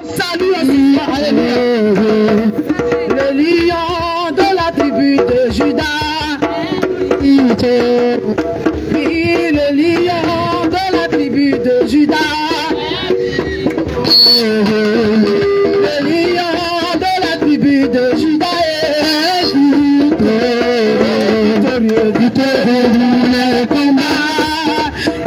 Salut aussi, alléluia. Le lion de la tribu de Judas. Oui, le lion de la tribu de Judas. Le lion de la tribu de Judas est victorieux, victorieux dans le combat.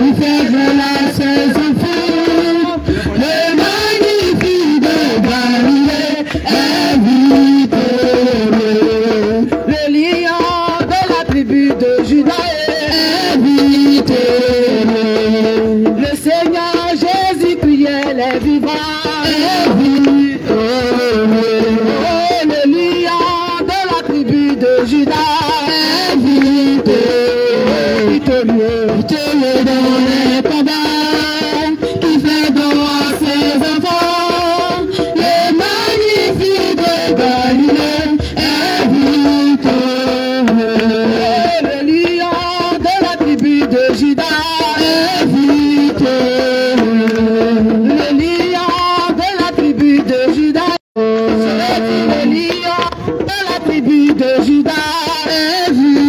Il fait voler ses enfants. Le magnifique de Galilée est victorieux. Le lion de la tribu de Judas est victorieux. Le Seigneur Jésus-Christ est vivant. Le lion de la tribu de Judas est victorieux, victorieux dans les combats, qui fait droit à ses enfants. Le magnifique de Galilée est victorieux. Le lion de la tribu de Judas est victorieux. Le lion de la tribu de Judas. Le lion de la tribu de Judas est victorieux.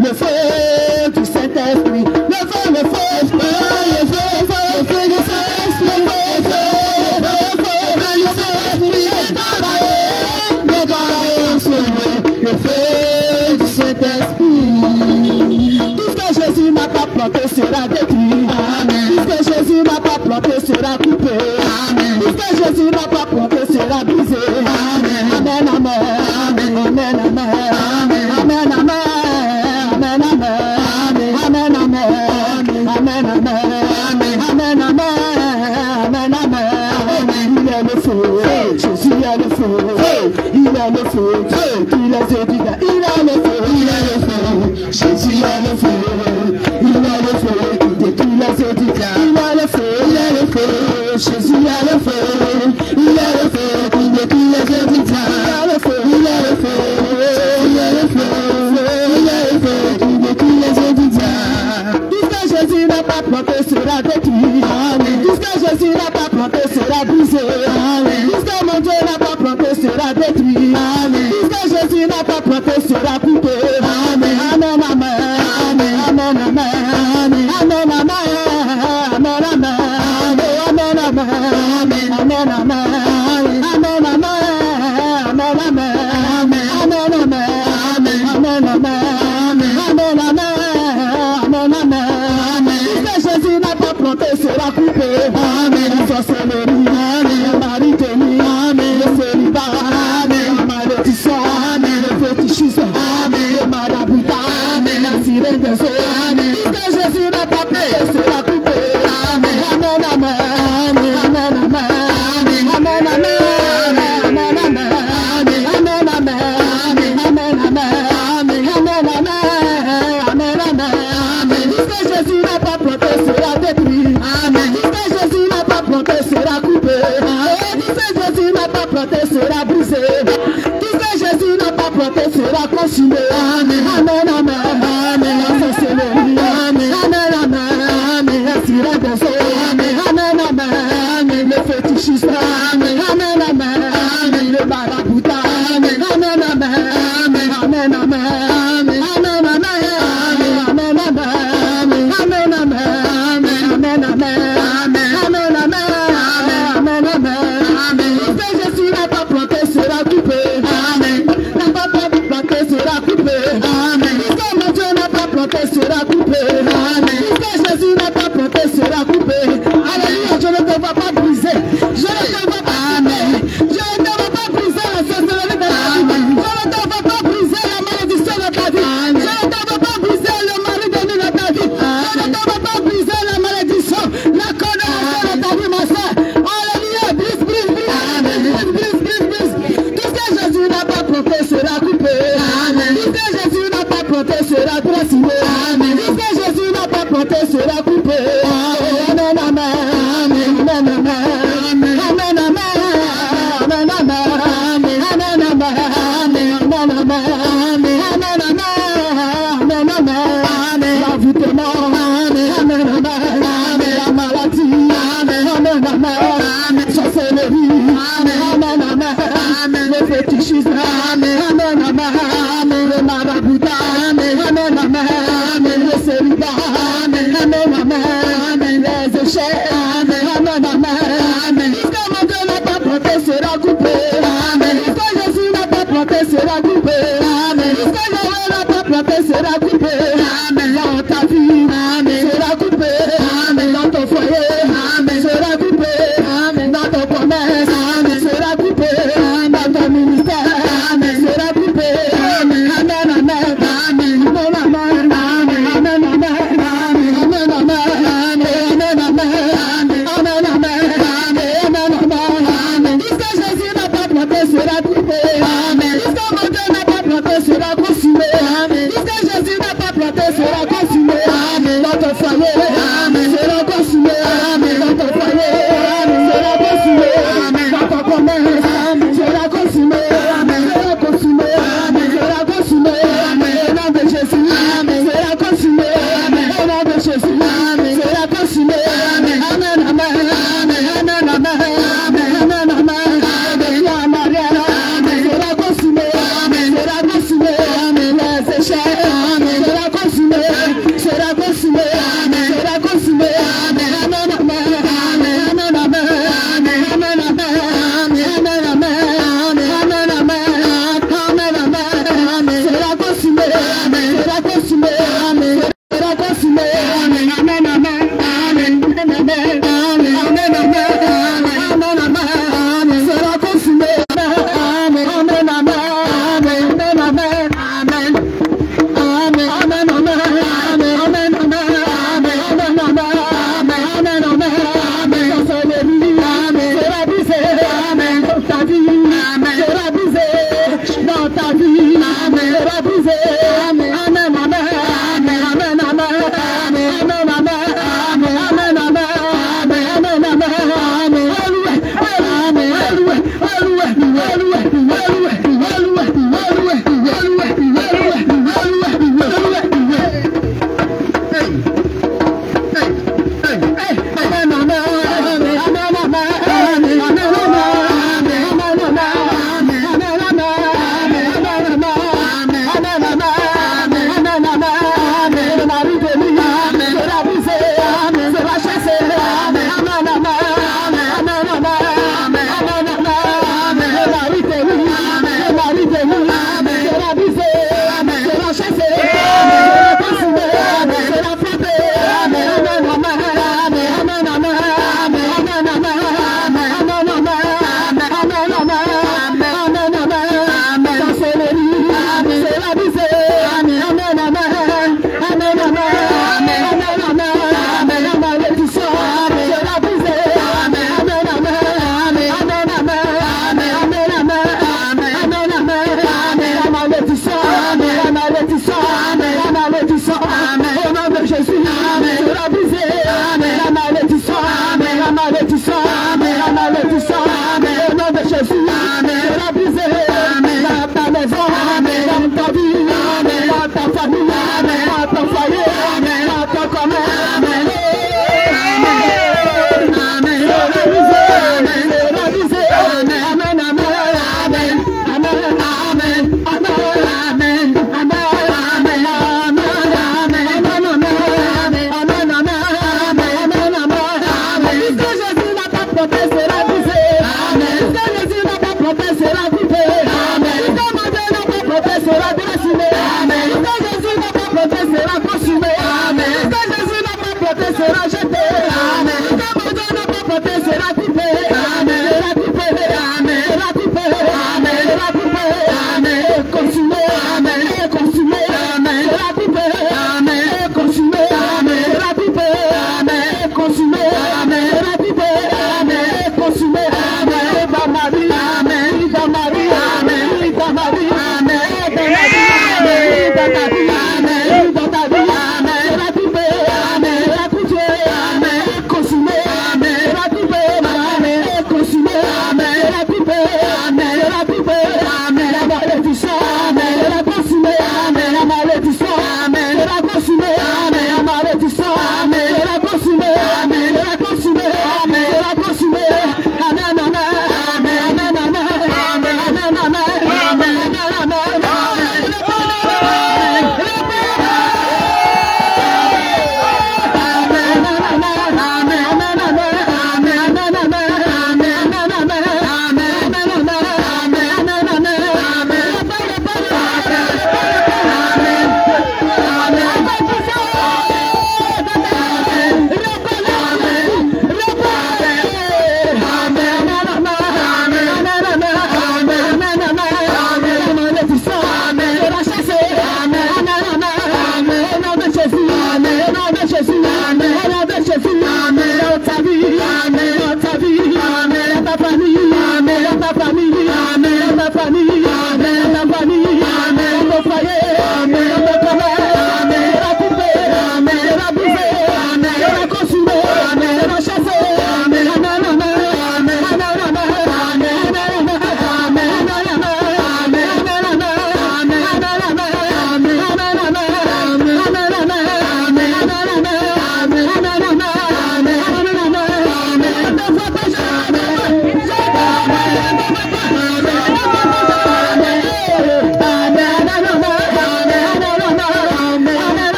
Le feu du Saint-Esprit, le feu, le feu, le feu, le feu du Saint-Esprit, le feu du Saint-Esprit. Tout ce que Jésus n'a pas planté sera détruit. Tout ce que Jésus n'a pas planté sera coupé. Tout ce que Jésus n'a pas planté sera brisé. Amen, amen, amen, amen, amen, amen, amen. Jésus a le feu, il a le feu, il a le feu, il a le feu, il a le feu. Jésus a le feu, il a le feu, il détruit les édicats. Il a le feu, il a le feu. Jésus a le feu, il a le feu, il détruit les édicats. Il a le feu, il a le feu, il a le feu, il a le feu, il détruit les édicats. Tout ce que Jésus n'a pas planté sera détruit. Tout ce que Jésus n'a pas planté sera brisé. Tout ce que mon Dieu n'a pas planté sera détruit. Tout ce que Jésus n'a pas planté sera coupé. Amen, amen, amen, amen, amen, amen, amen, amen, amen, amen, amen, Jésus n'a pas planté sera coupé. Amen. La sorcellerie, la maritanie, le célibat, la malédiction, le fétichisme, le marabouta, la sirène des eaux. Tout ce que Jésus n'a pas planté sera coupé. Amen, amen, amen, amen, amen, amen, Jésus n'a pas planté sera détruit. Amen. Tout ce que Jésus n'a pas planté sera coupé. coupé. Amen, amen, amen, amen, amen, la vie te mord, la maladie, sorcellerie, le fétichisme, le marabouta, le célibat, les échecs, jusqu'à mon Dieu n'a pas planté sera coupé, jusqu'à Jésus n'a pas planté sera coupé, jusqu'à Jésus n'a pas planté sera coupé, dans ta vie sera coupé, dans ton foyer sera coupé, dans ton commerce sera coupé, dans ton ministère sera coupé. Amen, amen, amen, amen, amen, amen, amen. Jusqu'à Jésus n'a pas planté sera coupé. Jusqu'à mon Dieu n'a pas planté sera consumé. Jusqu'à Jésus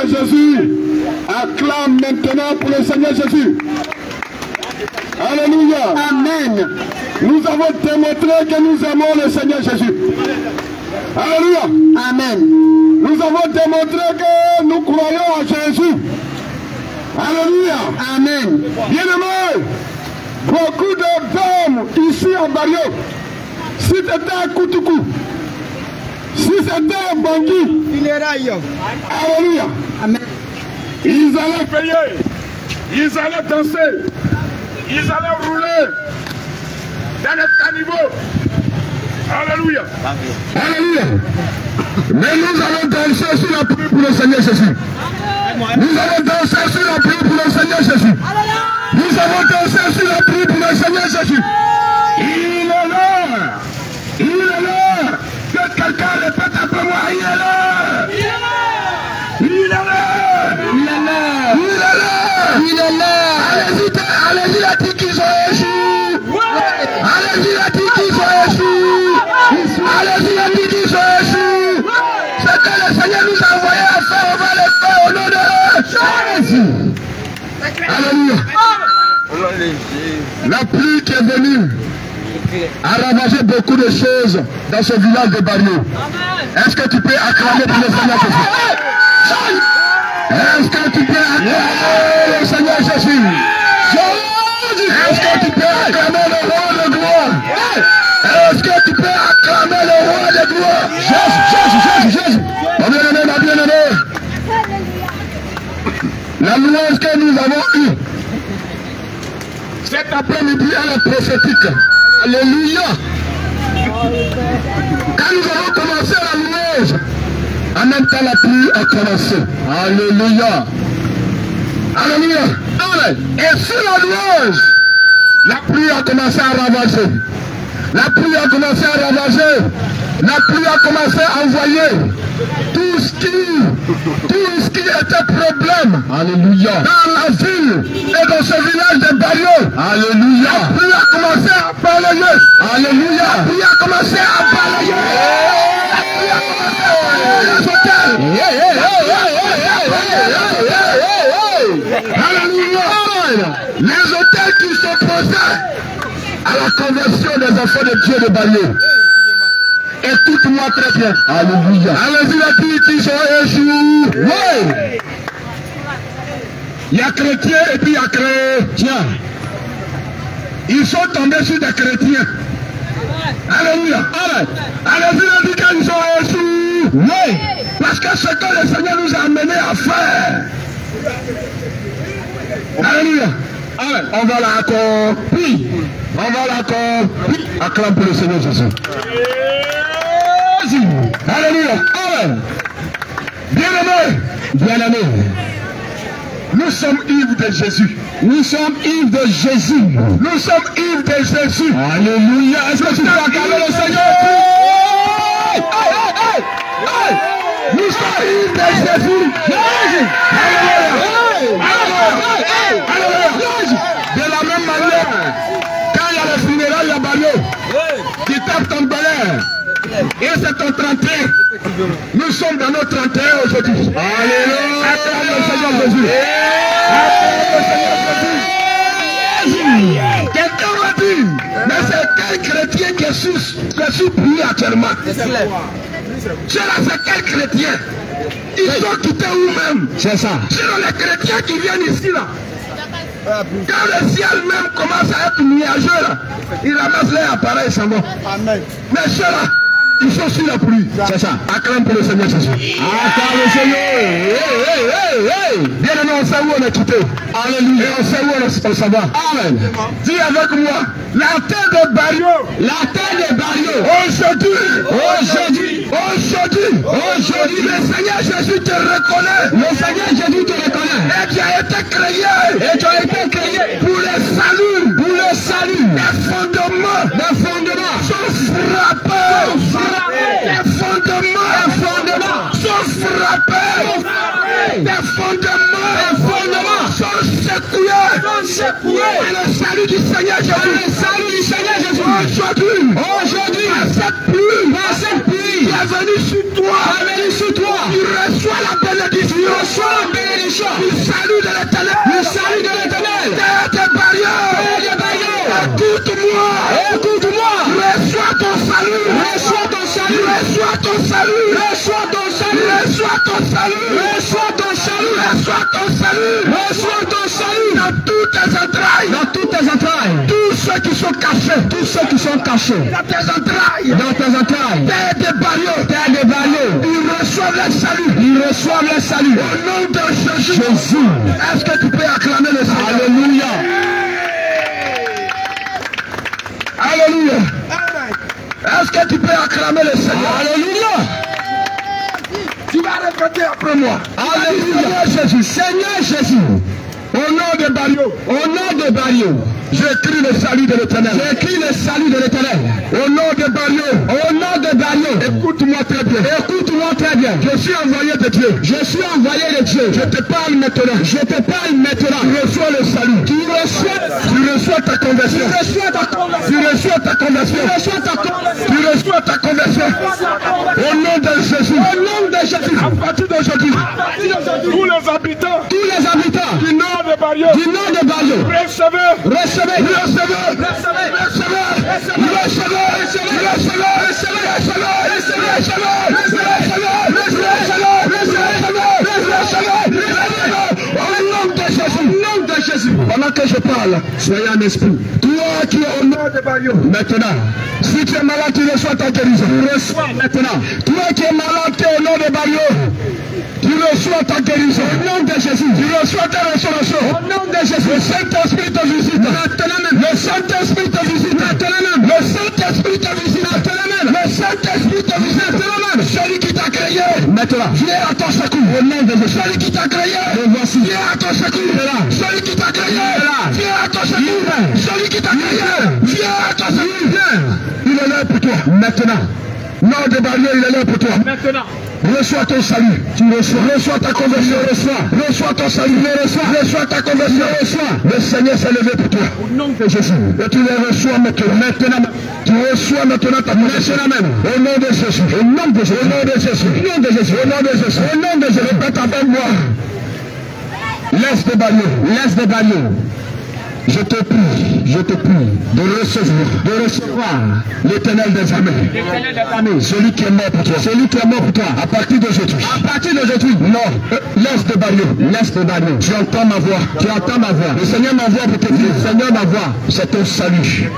Seigneur Jésus. Acclame maintenant pour le Seigneur Jésus. Alléluia. Amen. Nous avons démontré que nous aimons le Seigneur Jésus. Alléluia. Amen. Nous avons démontré que nous croyons en Jésus. Alléluia. Amen. Bien-aimés, beaucoup d'hommes ici en Barrio, si c'était un Koutoukou, si c'était un Bangui, alléluia. Amen. Ils allaient payer, ils allaient danser, ils allaient rouler dans les caniveaux. Alléluia. Alléluia. Mais nous allons danser sur la pluie pour le Seigneur Jésus. Nous allons danser sur la pluie pour le Seigneur Jésus. Nous allons danser sur la pluie pour le Seigneur Jésus. Il est là. Il est là. Que quelqu'un répète après moi. Il est là. Il est là. Il est là. Il est là. Il est là. Allez-y, la dit qu'ils ont échoué. Allez-y, la dit qu'ils ont échoué. Allez-y, la dit qu'ils ont échoué. Ce que le Seigneur nous a envoyé à faire, on va le faire au nom de Jésus. Alléluia. La pluie qui est venue a ravagé beaucoup de choses dans ce village de Barrio. Est-ce que tu peux acclamer pour le Seigneur Jésus? Est-ce que tu peux acclamer le Seigneur Jésus? Est-ce que tu peux acclamer le roi de gloire? Est-ce que tu peux acclamer le roi de gloire? Jésus. Ma bien-aimée, ma bien-aimée. La louange que nous avons eue cet après-midi, elle est prophétique. Alléluia. Quand nous avons commencé la louange, en même temps la pluie a commencé. Alléluia. Alléluia. Et sur la louange, la pluie a commencé à ravager. La pluie a commencé à ravager. La pluie a commencé à envoyer tout ce qui était problème. Alléluia. Dans la ville et dans ce village de Barrio. Alléluia. La pluie a commencé à balayer. Alléluia. La pluie a commencé à balayer. La pluie a commencé à balayer les hôtels. Alléluia. Les hôtels qui s'opposaient à la conversion des enfants de Dieu de Barrio. Écoute-moi très bien. Alléluia. Allez-y, la pluie qui sont échoués. Oui. Il y a chrétiens et puis il y a chrétiens. Ils sont tombés sur des chrétiens. Alléluia. Allez-y, la pluie qui sont échoués. Oui. Parce que ce que le Seigneur nous a amené à faire. Alléluia. On va l'accomplir. On va l'accomplir. Acclame pour le Seigneur Jésus. Alléluia. Amen. Bien-aimés, bien-aimés, nous sommes ivres de Jésus. Nous sommes ivres de Jésus. Nous sommes ivres de Jésus. Alléluia. Est-ce que tu peux acclamer le Seigneur? Nous sommes ivres de Jésus. Alléluia. Alléluia. De la même manière, quand il y a le funérail à Barrio, qui tape ton balai, et c'est ton 31. Nous sommes dans notre 31 aujourd'hui. Alléluia. Acclame le Seigneur Jésus. Acclame le Seigneur Jésus. Quelqu'un m'a dit, mais c'est quel chrétien qui est sous pluie actuellement? C'est là, c'est quel chrétien? Ils sont quittés où-même? C'est ça. Sinon les chrétiens qui viennent ici là. Quand le ciel même commence à être nuageux là, ils ramassent les appareils, ça va. Amen. Mais ceux-là, ils sont sur la pluie. C'est ça. Acclame pour le Seigneur Jésus. Acclame le Seigneur. Bien aimé, on sait où on est quitté. Alléluia. Et on sait où on s'en va. Amen. Dis avec moi, la terre de Barrio. La terre de Barrio. Aujourd'hui, le Seigneur Jésus te reconnaît. Le Seigneur Jésus te reconnaît. Et tu as été créé. Pour le salut. Les fondements sont frappés. Les fondements sont frappés. Les fondements sont secoués. Et le salut du Seigneur Jésus. Aujourd'hui, par cette pluie, qui est venue sur toi, tu reçois la bénédiction. reçois la bénédiction du salut de l'Éternel. Du salut de l'Éternel. Tes barrières. Écoute-moi. Écoute-moi. Reçois ton salut. Reçois ton salut. Reçois ton salut. Reçois ton salut. Reçois ton salut. Reçois ton salut. Reçois ton salut. Reçois ton salut. Dans toutes tes entrailles. Dans toutes tes entrailles. Tous ceux qui sont cachés. Tous ceux qui sont cachés. Dans tes entrailles. Dans tes entrailles. Tes barrières. Tes barrières. Ils reçoivent le salut. Ils reçoivent le salut. Au nom de Jésus. Jésus. Est-ce que tu peux acclamer le Seigneur? Alléluia. Alléluia. Est-ce que tu peux acclamer le Seigneur? Alléluia. Tu vas répéter après moi. Alléluia. Jésus. Seigneur Jésus. Au nom de Bario. Au nom de Bario. J'écris le salut de l'Éternel. J'écris le salut de l'Éternel. Au nom de Bario. Au nom de Bario. Écoute-moi très bien. Écoute-moi très bien. Je suis envoyé de Dieu. Je suis envoyé de Dieu. Je te parle maintenant. Je te parle maintenant. Tu reçois le salut. Tu reçois ta conversion. Tu reçois ta conversion. Tu reçois ta conversion. Tu reçois ta conversion. Tu reçois ta conversion. Au nom de Jésus. Au nom de Jésus. À partir d'aujourd'hui. Tous les habitants. Tous les habitants. Du nord de Bario. Du nord de Bario. Recevez. Pendant que je parle, soyez en esprit. Toi qui es au nord de Bario, maintenant, si tu es malade, tu reçois ta guérison. Tu reçois maintenant. Toi qui es malade, tu es au nord de Bario, tu reçois ta guérison. Au nom de Jésus. Tu reçois ta restauration. Au nom de Jésus. Le Saint-Esprit te visite. Maintenant même. Le Saint-Esprit te visite. Maintenant même. Le Saint-Esprit te visite. Maintenant même. Le Saint-Esprit te visite. Maintenant même. Celui qui t'a créé. Maintenant. Viens à ton secours. Au nom de Jésus. Celui qui t'a créé. Le voici. Viens à ton secours. Celui qui t'a créé. Viens à ton secours. Celui qui t'a créé. Viens à ton secours. Viens. Il est là pour toi. Maintenant. Nord de Bario, il est là pour toi. Maintenant. Reçois ton salut. Tu reçois ta conversion. Reçois ton salut. Reçois ta conversion. Le Seigneur s'est levé pour toi. Au nom de Jésus. Et tu le reçois maintenant. Tu reçois maintenant ta conversion. Au nom de Jésus. Au nom de Jésus. Au nom de Jésus. Au nom de Jésus. Au nom de Jésus. Au nom de Jésus. Répète avec moi. Laisse de Bario. Laisse de Bario. Je te prie de recevoir l'Éternel des armées, celui qui est mort pour toi, à partir d'aujourd'hui, non, laisse de Bario, tu entends ma voix, le Seigneur m'envoie pour te dire, c'est ton salut,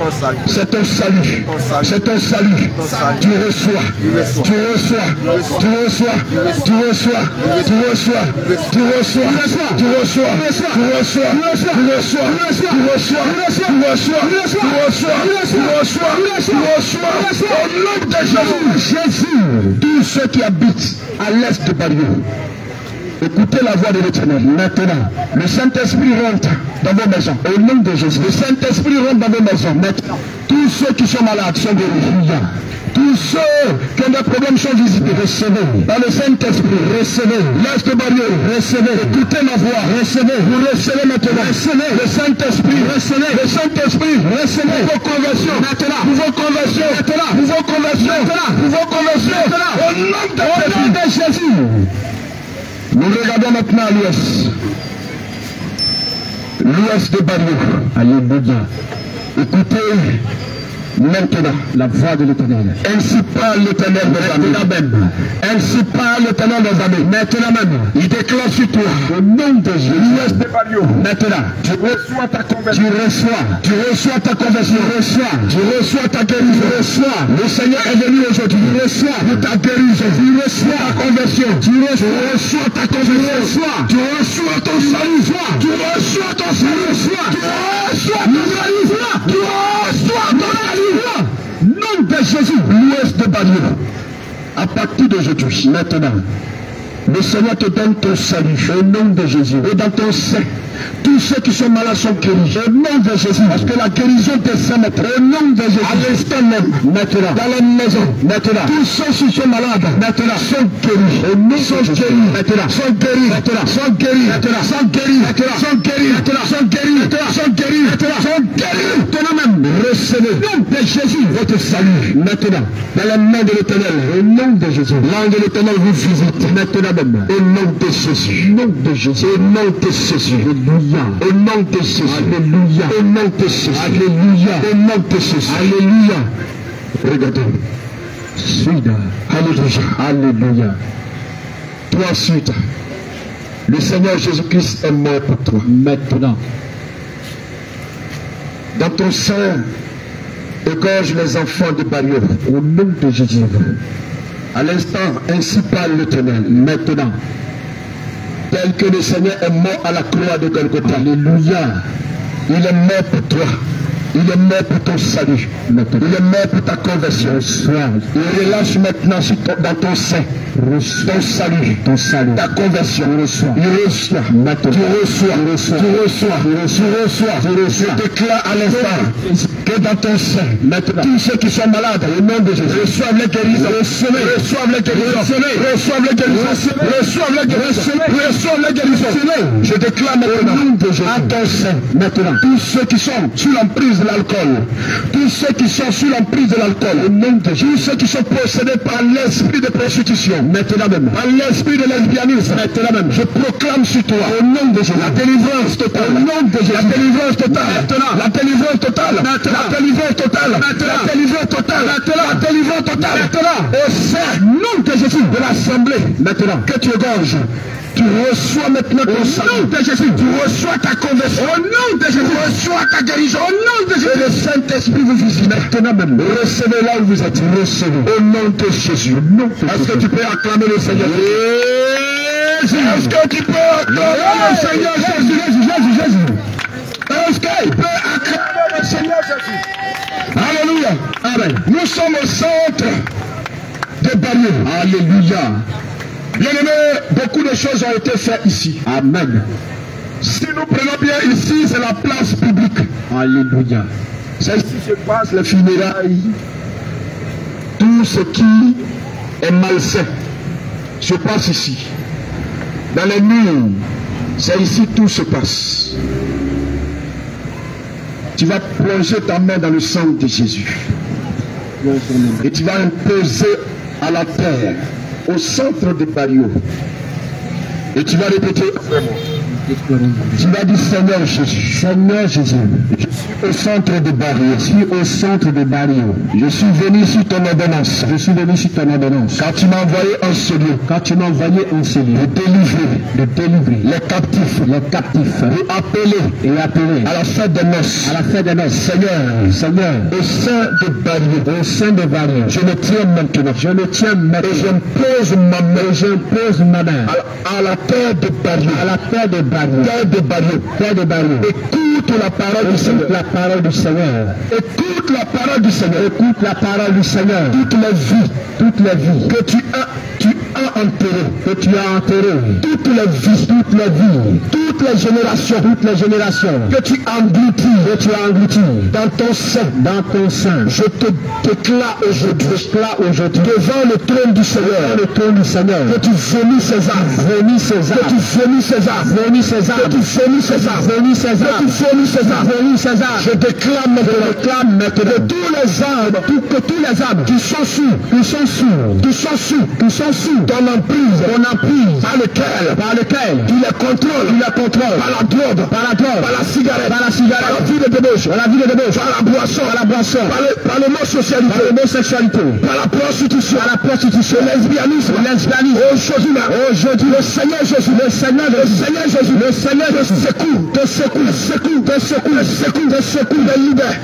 tu reçois, au nom de Jésus, tous ceux qui habitent à l'est de Bario, écoutez la voix de l'Éternel. Maintenant, le Saint-Esprit rentre dans vos maisons. Au nom de Jésus, le Saint-Esprit rentre dans vos maisons. Maintenant, tous ceux qui sont malades sont guéris. Tous ceux qui ont des problèmes sont visités. Recevez. Dans le Saint-Esprit, recevez. L'est de Bario, recevez. Écoutez ma voix. Recevez. Vous recevez maintenant. Recevez. Le Saint-Esprit, recevez. Le Saint-Esprit, recevez. Vos conversions. Maintenant. Vos conversions. Maintenant. Vos conversions. Maintenant. Vos conversions. Maintenant. Au nom de Jésus. Nous regardons maintenant à l'ouest. L'ouest de Bario. Alléluia. Écoutez maintenant la voix de l'Éternel. Ainsi parle l'Éternel des armées. Ainsi parle l'Éternel des armées. Maintenant même, il déclare sur toi, au nom de Jésus. Maintenant, tu reçois ta conversion. Tu reçois ta conversion. Tu reçois ta guérison. Le Seigneur est venu aujourd'hui. Tu reçois ta guérison. Tu reçois ta conversion. Tu reçois ta conversion. Tu reçois ton salut. Tu reçois ton salut. Tu reçois ton salut. Tu reçois ton salut. Nom de Jésus, l'ouest de Bario. À partir d'aujourd'hui, maintenant, le Seigneur te donne ton salut au nom de Jésus. Et dans ton sein, Tous ceux qui sont malades sont guéris. Au nom de Jésus. Parce que la guérison des saints maintenant. Au nom de Jésus. À l'instant même. Maintenant. Dans la maison. Maintenant. Tous ceux qui sont malades. Maintenant. Sont guéris. Au nom de Jésus. Maintenant. Sont guéris. Maintenant. Sont guéris. Maintenant. Sont guéris. Maintenant. Sont guéris. Maintenant. Sont guéris. Maintenant. Sont guéris. Maintenant. Sont guéris. Maintenant même. Recevez. Au nom de Jésus. Votre salut. Maintenant. Dans la main de l'Éternel. Au nom de Jésus. L'ange de l'Éternel vous visite. Maintenant même. Au nom de Jésus. Au nom de Jésus. Au nom de Jésus. Alléluia. Au nom de Jésus. Alléluia. Au nom de Jésus. Alléluia. Au nom de Jésus. Alléluia. Regardez. Suida. Alléluia. Alléluia. Toi ensuite. Le Seigneur Jésus-Christ est mort pour toi. Maintenant. Dans ton sein, égorge les enfants de Balieu. Au nom de Jésus. À l'instant, ainsi parle l'Éternel. Maintenant. Tel que le Seigneur est mort à la croix de Golgotha. Alléluia. Il est mort pour toi. Il est mort pour ton salut. Il est mort pour ta conversion. Il relâche maintenant dans ton sein ton salut, ta conversion. Il reçoit. Tu reçois. Je déclare à l'instant que dans ton sein, maintenant, tous ceux qui sont malades, au nom de Jésus, reçoivent les guérisons. Reçoivent les guérisons. Je déclare maintenant à ton sein, maintenant, tous ceux qui sont sous l'emprise de l'alcool, tous ceux qui sont sous l'emprise de l'alcool, au nom de Jésus, tous ceux qui sont possédés par l'esprit de prostitution, maintenant même, par l'esprit de lesbianisme, maintenant même, je proclame sur toi, au nom de Jésus, la délivrance totale, au nom de Jésus, la délivrance totale, maintenant, la délivrance totale, la délivrance totale, la délivrance totale, la délivrance totale, maintenant, au sein, nom de Jésus, de l'assemblée, maintenant, que tu égorges. Tu reçois maintenant ton salut. Au nom de Jésus. Tu reçois ta conversion. Au nom de Jésus. Tu reçois ta guérison. Au nom de Jésus. Et le Saint-Esprit vous visite. Maintenant même. Recevez là où vous êtes. Recevez. Au nom de Jésus. Est-ce que tu peux acclamer le Seigneur Jésus? Est-ce que tu peux acclamer le Seigneur Jésus? Est-ce qu'il peut acclamer le Seigneur Jésus? Alléluia. Amen. Nous sommes au centre de Balieu. Alléluia. Bien-aimés, beaucoup de choses ont été faites ici. Amen. Si nous prenons bien ici, c'est la place publique. Alléluia. C'est ici que se passent les funérailles. Tout ce qui est malsain se passe ici. Dans les murs, c'est ici que tout se passe. Tu vas plonger ta main dans le sang de Jésus. Et tu vas imposer à la terre, au centre de Balieu. Et tu vas répéter. Tu vas dire Seigneur Jésus. Seigneur Jésus. Je suis au centre de Balieu. Je suis au centre de Balieu. Je suis venu sur ton ordonnance. Je suis venu sur ton ordonnance. Quand tu m'as envoyé en ce lieu. Quand tu m'as envoyé en ce lieu. De délivrer les captifs. Les captifs. Et appeler à la fête des noces. À la fête des noces. Seigneur. Au sein de Balieu. Au sein de Balieu. Je le tiens maintenant. Et j'impose ma main. À la terre de Balieu. À la terre de Balieu. Terre de Balieu. Écoute la parole du Seigneur. La parole du Seigneur. Écoute la parole du Seigneur. Écoute la parole du Seigneur. Toutes les vies que tu as enterrées. Que tu as enterrées. Toutes les vies. Toutes les générations. Que tu engloutis. Dans ton sein. Je te déclare aujourd'hui. Devant le trône du Seigneur. Que tu vomis César. Je déclame maintenant que tous les âmes qui sont sous ton emprise, par lequel tu les contrôles, par la drogue, par la cigarette, par la vie de débauche, par la boisson, par l'homosexualité, par la prostitution, le lesbianisme. Aujourd'hui, le Seigneur Jésus, te secoue, le libère.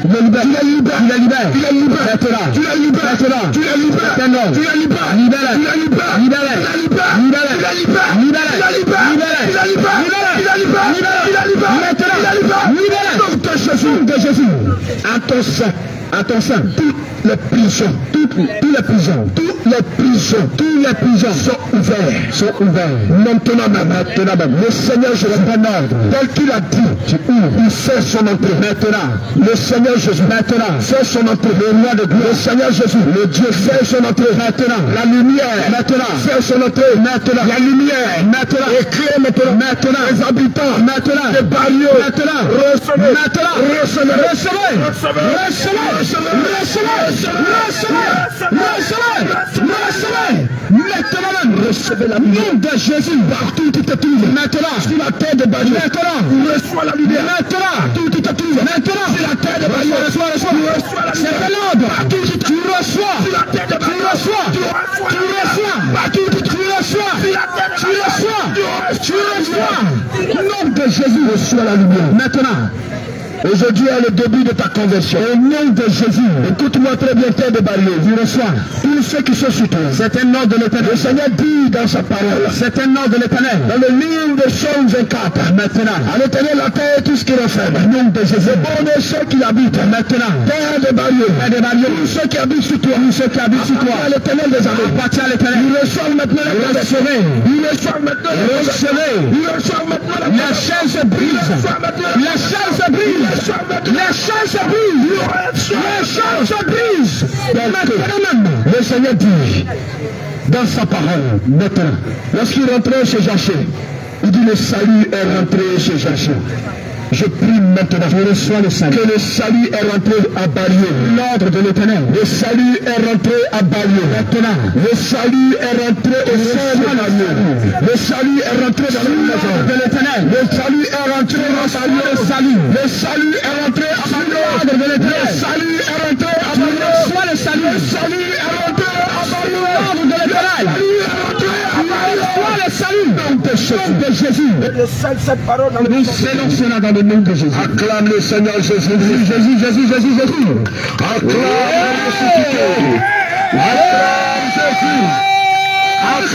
À ton sein, les prisons, tous les prisons sont ouverts. Maintenant même, le Seigneur Jésus, tel qu'il a dit, il fait son entrée. Maintenant, le Seigneur Jésus, fait son entrée. Le roi de gloire, le Seigneur Jésus, le Dieu fait son entrée. Maintenant, la lumière, fait son entrée. Maintenant, la lumière, éclaire maintenant, les habitants, les barrières, recevez. Maintenant, recevez la lumière de Jésus partout où tu te trouves. Maintenant, sur la terre de Bali. Maintenant, reçois la lumière. Maintenant, partout où tu te trouves. Maintenant, sur la terre de Bali. Reçois. C'est l'ordre. Partout où tu reçois. Sur la terre de Bali. Tu reçois. Partout où tu reçois. Tu reçois. Au nom de Jésus, reçois la lumière. Maintenant. Aujourd'hui est le début de ta conversion. Au nom de Jésus, écoute-moi très bien, terre de barrière. Tu reçois tous ceux qui sont sur toi. C'est un ordre de l'Éternel. Le Seigneur dit dans sa parole. C'est un ordre de l'Éternel. Dans le livre de Psaume 24. Maintenant, à l'Éternel la terre et tout ce qui refait. Au nom de Jésus. Bon de ceux qui habitent. Maintenant, terre de barrière. Tous ceux qui habitent sur toi. À l'Éternel des armées. Appartient à l'Éternel. Ils reçoivent maintenant la conversion. Ils reçoivent maintenant la chaîne se brise. La chaîne se brise. La chaîne se brise. Le Seigneur dit dans sa parole, maintenant, lorsqu'il rentrait chez Jaché, il dit le salut est rentré chez Jaché. Je prie maintenant, je reçois le salut. Que le salut est rentré à Balieu. L'ordre de l'Éternel. Le salut est rentré à Balieu. Maintenant, le salut est rentré au sein de Balieu. Le salut est rentré dans la maison de l'Éternel. Le salut est rentré à Balieu. Le salut est rentré à Balieu. L'ordre de l'Éternel. Le salut est rentré à Balieu. Reçois le salut. Le salut est rentré à Balieu. L'ordre de l'Éternel. Le salut est rentré à Balieu. Reçois le salut. Nom de Jésus. Cette parole dans le nom de Jésus. Le nom de Jésus. Acclame le Seigneur Jésus. Jésus.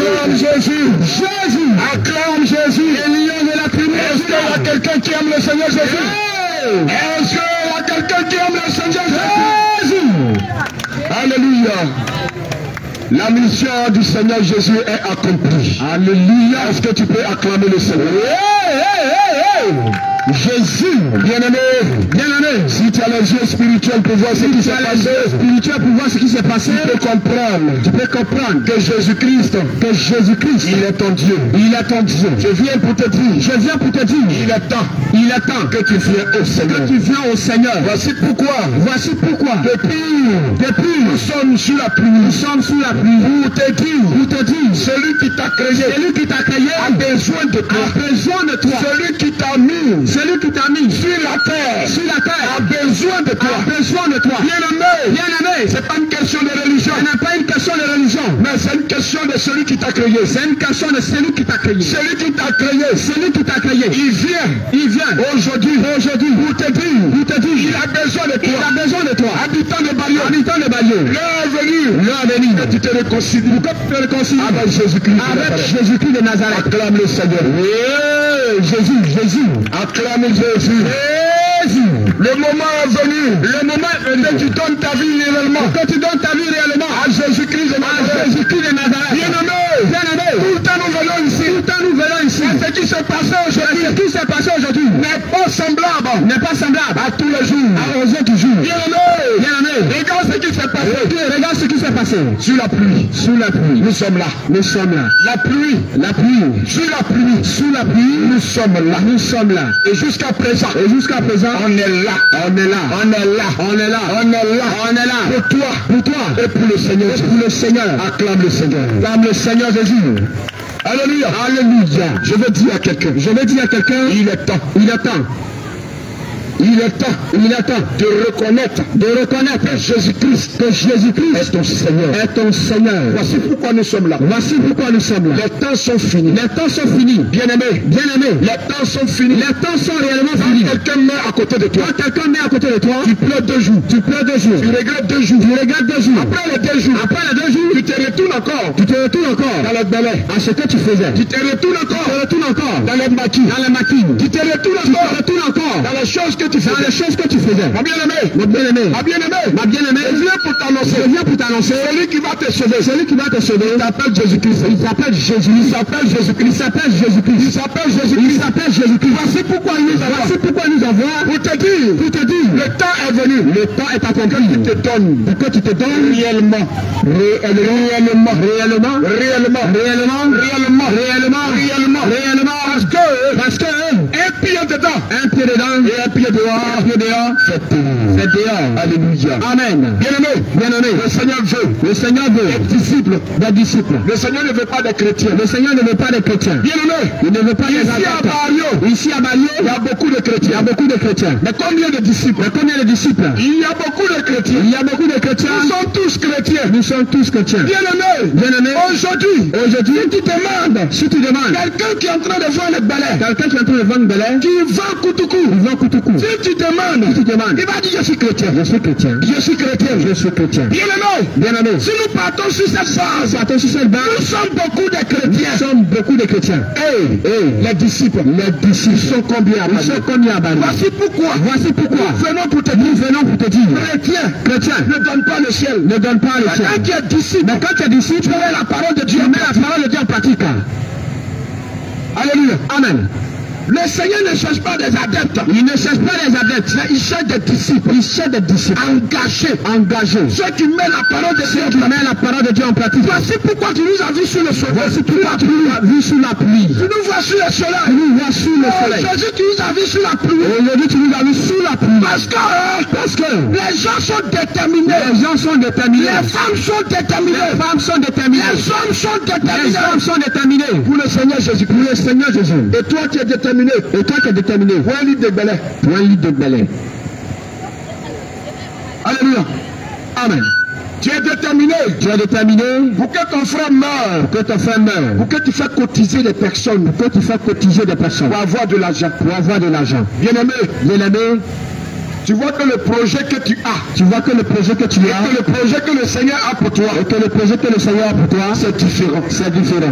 Acclame Jésus. Acclame Jésus. Et lion de la tribu. Est-ce qu'il y a quelqu'un qui aime le Seigneur Jésus? Est-ce qu'il y a quelqu'un qui aime le Seigneur Jésus? Alléluia. La mission du Seigneur Jésus est accomplie. Alléluia. Est-ce que tu peux acclamer le Seigneur? Jésus, bien-aimé, si tu as les yeux spirituels pour voir ce qui s'est passé, tu peux comprendre que Jésus-Christ, il est ton Dieu. Je viens pour te dire, il est temps que tu viennes au Seigneur. Voici pourquoi, depuis, nous sommes sous la pluie, pour te dire, celui qui t'a créé, a besoin de toi, celui qui t'a mis sur la terre, a besoin de toi. Bien-aimé, c'est pas une question de religion. Mais c'est une question de celui qui t'a créé. Celui qui t'a créé. Il vient aujourd'hui pour te dire, il a besoin de toi. Habitant de Balieu. L'heure est venue. Que tu te réconcilies avec Jésus-Christ de Nazareth. Acclame le Seigneur. Jésus. Acclame Jésus. Le moment est venu. Que tu donnes ta vie réellement. À Jésus-Christ de Nazareth. Bien-aimé. Tout le temps nous venons ici. Ce qui s'est passé aujourd'hui n'est pas semblable à tous les jours. À aux autres jours. Bien-aimé. Regarde ce qui s'est passé. Sous la pluie. Nous sommes là. La pluie. Sous la pluie. Nous sommes là. Et jusqu'à présent. On est là. Pour toi. Et pour le Seigneur. Acclame le Seigneur Jésus. Alléluia. Je veux dire à quelqu'un. Il est temps de reconnaître que Jésus-Christ est ton Seigneur. Voici pourquoi nous sommes là. Les temps sont finis. Bien-aimé, les temps sont finis. Sont réellement finis. Quand quelqu'un met à côté de toi, tu pleures 2 jours. Tu regrettes 2 jours. Après les 2 jours, tu te retournes encore dans les balais. à ce que tu faisais. Tu te retournes encore dans les maquis. Tu te retournes encore dans les choses que tu faisais. Mon bien-aimé, ma bien-aimée, je viens pour t'annoncer. Celui qui va te sauver. Il s'appelle Jésus-Christ. Il s'appelle Jésus-Christ. Voici pourquoi il nous envoie. Pour te dire, le temps est venu. Le temps est accompli. Pour que tu te donnes réellement. Parce que un pied dedans et un pied dehors, c'est dehors. Alléluia. Amen. Bien-aimé, le Seigneur veut des disciples. Le Seigneur ne veut pas des chrétiens. Bien-aimé, il ne veut pas des adeptes. Ici à Bario, il y a beaucoup de chrétiens. Mais combien de disciples? Il y a beaucoup de chrétiens. Nous sommes tous chrétiens. Bien-aimé, aujourd'hui, si tu demandes, quelqu'un qui est en train de vendre le balai, qui vend Koutoukou, si tu demandes, il va dire je suis chrétien. Bien-aimé, si nous partons sur cette base, nous sommes beaucoup de chrétiens. Les disciples sont combien à Bali? Voici pourquoi nous venons pour te dire, chrétien, ne donne pas le ciel. Mais quand tu es disciple, tu mets la parole de Dieu en pratique. Alléluia. Amen. Le Seigneur ne cherche pas des adeptes. Il ne cherche pas des adeptes. Mais il cherche des disciples. Engagés. Ceux qui mettent la parole de Dieu en pratique. Voici pourquoi tu nous as vus sur le soleil. Voici pourquoi tu nous as vus sur la pluie. Tu nous vois sur le soleil. Jésus, tu nous as vus sur la pluie. Aujourd'hui, tu nous as vus sur la pluie. Parce que les gens sont déterminés. Les femmes sont déterminées. Les hommes sont déterminés. Pour le Seigneur Jésus. Et toi, tu es déterminé. Pour un litre de balai. Alléluia. Amen. Tu es déterminé pour que ton frère meure, pour que tu fasses cotiser des personnes, pour avoir de l'argent. Bien-aimé, tu vois que le projet que tu as, et que le projet que le Seigneur a pour toi, c'est différent.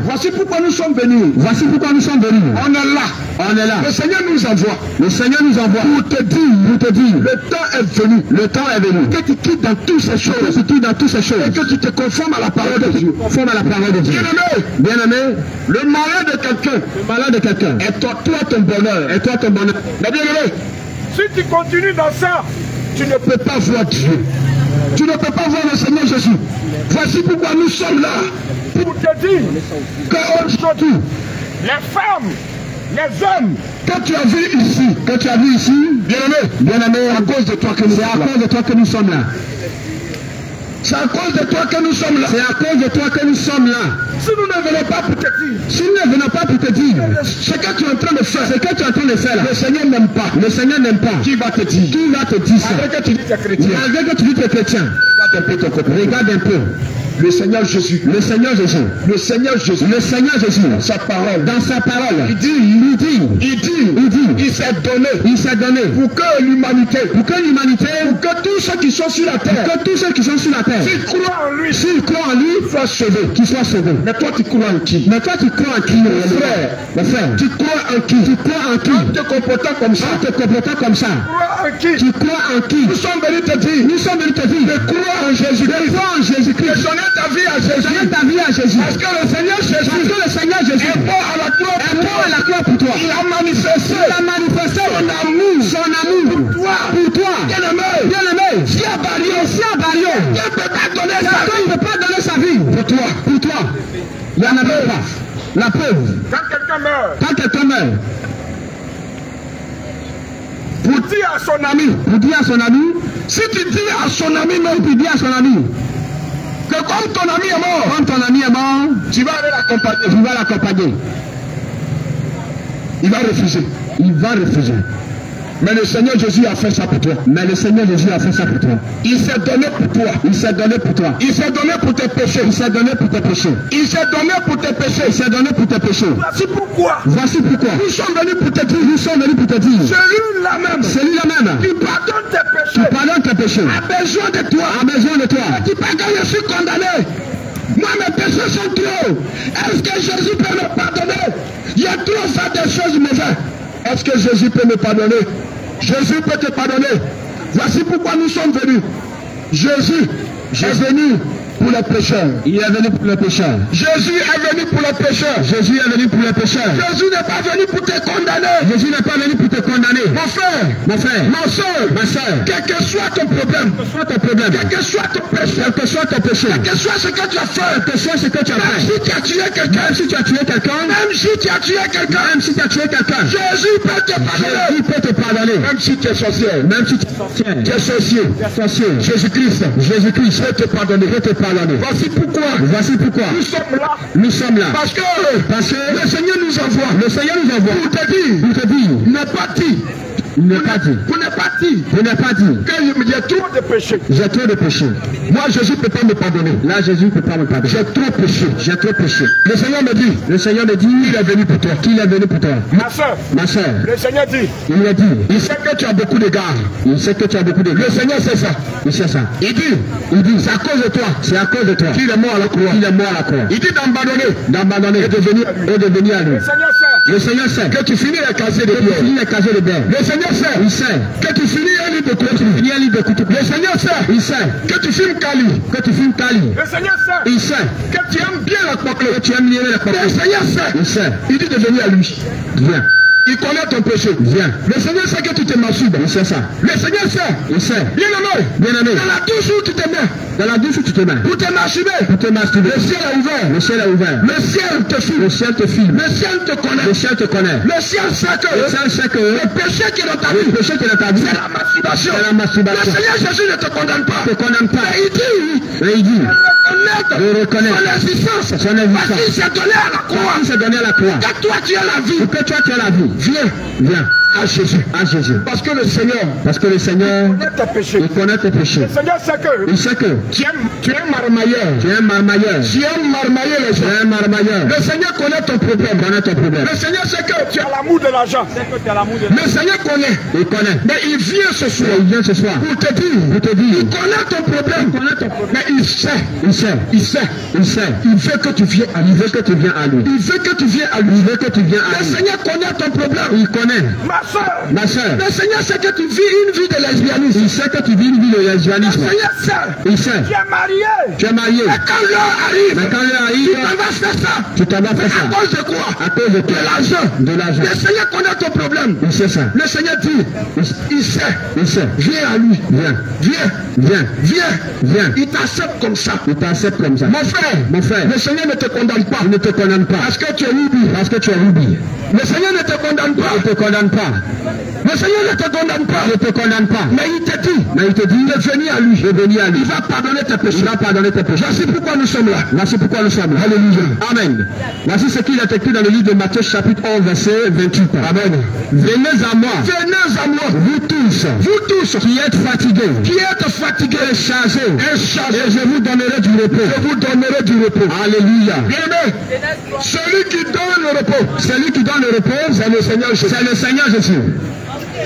Voici pourquoi nous sommes venus. On est là. Le Seigneur nous envoie pour te dire, le temps est venu. Que tu quittes dans toutes ces choses. Et que tu te conformes à la parole de Dieu. Bien-aimé, le malheur de quelqu'un est toi ton bonheur. Mais bien-aimé, si tu continues dans ça, tu ne peux pas voir Dieu. Tu ne peux pas voir le Seigneur Jésus. Voici pourquoi nous sommes là. Pour te dire qu'aujourd'hui, les femmes, les hommes que tu as vus ici, bien-aimé, à cause de toi que nous sommes là. C'est à cause de toi que nous sommes là. Si nous ne venons pas pour te dire, ce que tu es en train de faire, là, le Seigneur n'aime pas. Qui va te dire ça? Malgré que tu dis que tu es chrétien. Regarde un peu. Le Seigneur Jésus. Dans sa parole. Il dit. Il s'est donné. Pour que l'humanité. Pour que tous ceux qui sont sur la terre. S'ils croient en lui. Qu'ils soient sauvés. Mais toi tu crois en qui? Mon frère. Tu crois en qui? En te comportant comme ça. Tu crois en qui? Nous sommes venus te dire. De croire en Jésus-Christ. Ta vie à Jésus. Parce que le Seigneur Jésus est mort à la croix pour toi. Il a manifesté son amour pour toi. Bien-aimé, si à Bario, Dieu ne peut pas donner sa vie pour toi. Il n'y en avait pas. La pauvre. Quand quelqu'un meurt. Pour dire à son ami, si tu dis à son ami, que comme ton ami est mort, tu vas aller l'accompagner. Il va refuser. Mais le Seigneur Jésus a fait ça pour toi. Il s'est donné pour toi. Il s'est donné pour tes péchés. Il s'est donné pour tes péchés. Voici pourquoi. Nous sommes venus pour te dire. Celui-là même. Qui pardonne tes péchés. A besoin de toi. Tu dis pas que je suis condamné. Moi, mes péchés sont trop. Est-ce que Jésus peut me pardonner? Il y a trop fait des choses mauvaises. Est-ce que Jésus peut me pardonner? Jésus peut te pardonner. Voici pourquoi nous sommes venus. Jésus est venu pour les pécheurs. Il est venu pour les pécheurs. Jésus est venu pour les pécheurs. Jésus est venu pour les pécheurs. Jésus n'est pas venu pour te condamner. Jésus n'est pas venu pour te condamner. Mon frère, ma soeur, quel que soit ton problème, quel que soit ton péché, quel que soit ce que tu as fait, même si tu as tué quelqu'un, même si tu as tué quelqu'un, Jésus peut te pardonner. Même si tu es sorcier, tu es sorcier, Jésus-Christ peut te pardonner. Voici pourquoi nous sommes là. Parce que le Seigneur nous envoie. Pour te dire, vous n'avez pas dit qu'il y a trop de péchés. J'ai trop de péchés. Moi, Jésus ne peut pas me pardonner. Là, Jésus ne peut pas me pardonner. J'ai trop péché. Le Seigneur me dit, il est venu pour toi. Ma soeur, le Seigneur dit, il sait que tu as beaucoup d'égards. Le Seigneur sait ça. Il sait ça. Il dit, c'est à cause de toi. Qu'il est mort à la croix. Il dit d'abandonner et de venir à lui. Le Seigneur sait que tu finis les casiers de biens. Le Seigneur sait que tu finis un livre de couture. Le Seigneur sait que tu filmes Kali. Le Seigneur sait que tu aimes bien la coquille. Le Seigneur sait. Il dit de venir à lui. Viens. Il connaît ton péché. Viens. Le Seigneur sait que tu te masturbes. Il sait ça. Le Seigneur sait. Bien-aimé. Dans la douche où tu te mets. Pour te masturber. Le ciel est ouvert. Le ciel te filme. Le ciel te connaît. Le ciel sait que le péché qui est dans ta vie, c'est la masturbation. Le Seigneur Jésus ne te condamne pas. Mais il dit, reconnaître son existence. Parce qu'il s'est donné à la croix. Que toi tu as la vie. Viens à Jésus. Parce que le Seigneur il connaît tes péchés. Le Seigneur sait que tu es marmailleur. Tu aimes marmailler les gens. Le Seigneur connaît ton problème. Le Seigneur sait que tu as l'amour de l'argent. Le Seigneur connaît. Mais il vient ce soir. Pour te dire. Il connaît ton problème. Mais il sait. Il veut que tu viennes à lui. Le Seigneur connaît ton problème. Il connaît. Ma soeur. Le Seigneur sait que tu vis une vie de lesbianisme. Le Seigneur sait. Tu es marié. Mais quand l'heure arrive, tu t'en vas faire ça. À cause de quoi? De l'argent. Le Seigneur connaît ton problème. Il sait ça. Le Seigneur dit, il sait. Viens à lui. Viens. Il t'accepte comme ça. Mon frère, le Seigneur ne te condamne pas. Parce que tu es rubis. Le Seigneur ne te condamne pas. Le Seigneur ne te condamne pas. Mais il te dit de venir à lui. Il va pardonner tes péchés. Voici pourquoi nous sommes là. Alléluia. Amen. Voici ce qu'il est écrit dans le livre de Matthieu chapitre 11 verset 28. Amen. Venez à moi. Vous tous qui êtes fatigués et chargés. Et je vous donnerai du repos. Alléluia. Bien-aimé, celui qui donne le repos, c'est le Seigneur Jésus.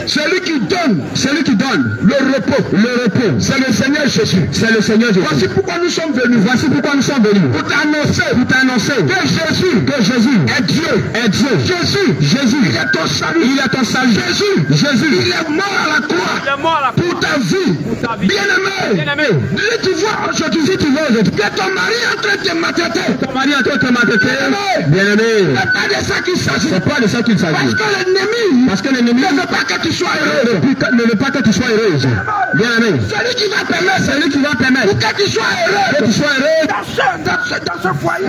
Celui qui donne le repos, c'est le Seigneur Jésus. Voici pourquoi nous sommes venus. Pour t'annoncer que Jésus est Dieu. Jésus, il est ton salut. Jésus, il est mort à la croix. Pour ta vie. Bien-aimé. Tu vois aujourd'hui que ton mari est en train de te maltraiter. Bien-aimé. C'est pas de ça qu'il s'agit. Parce que l'ennemi ne veut pas que tu sois heureux. Bien-aimé. Celui qui va permettre pour que tu sois heureux.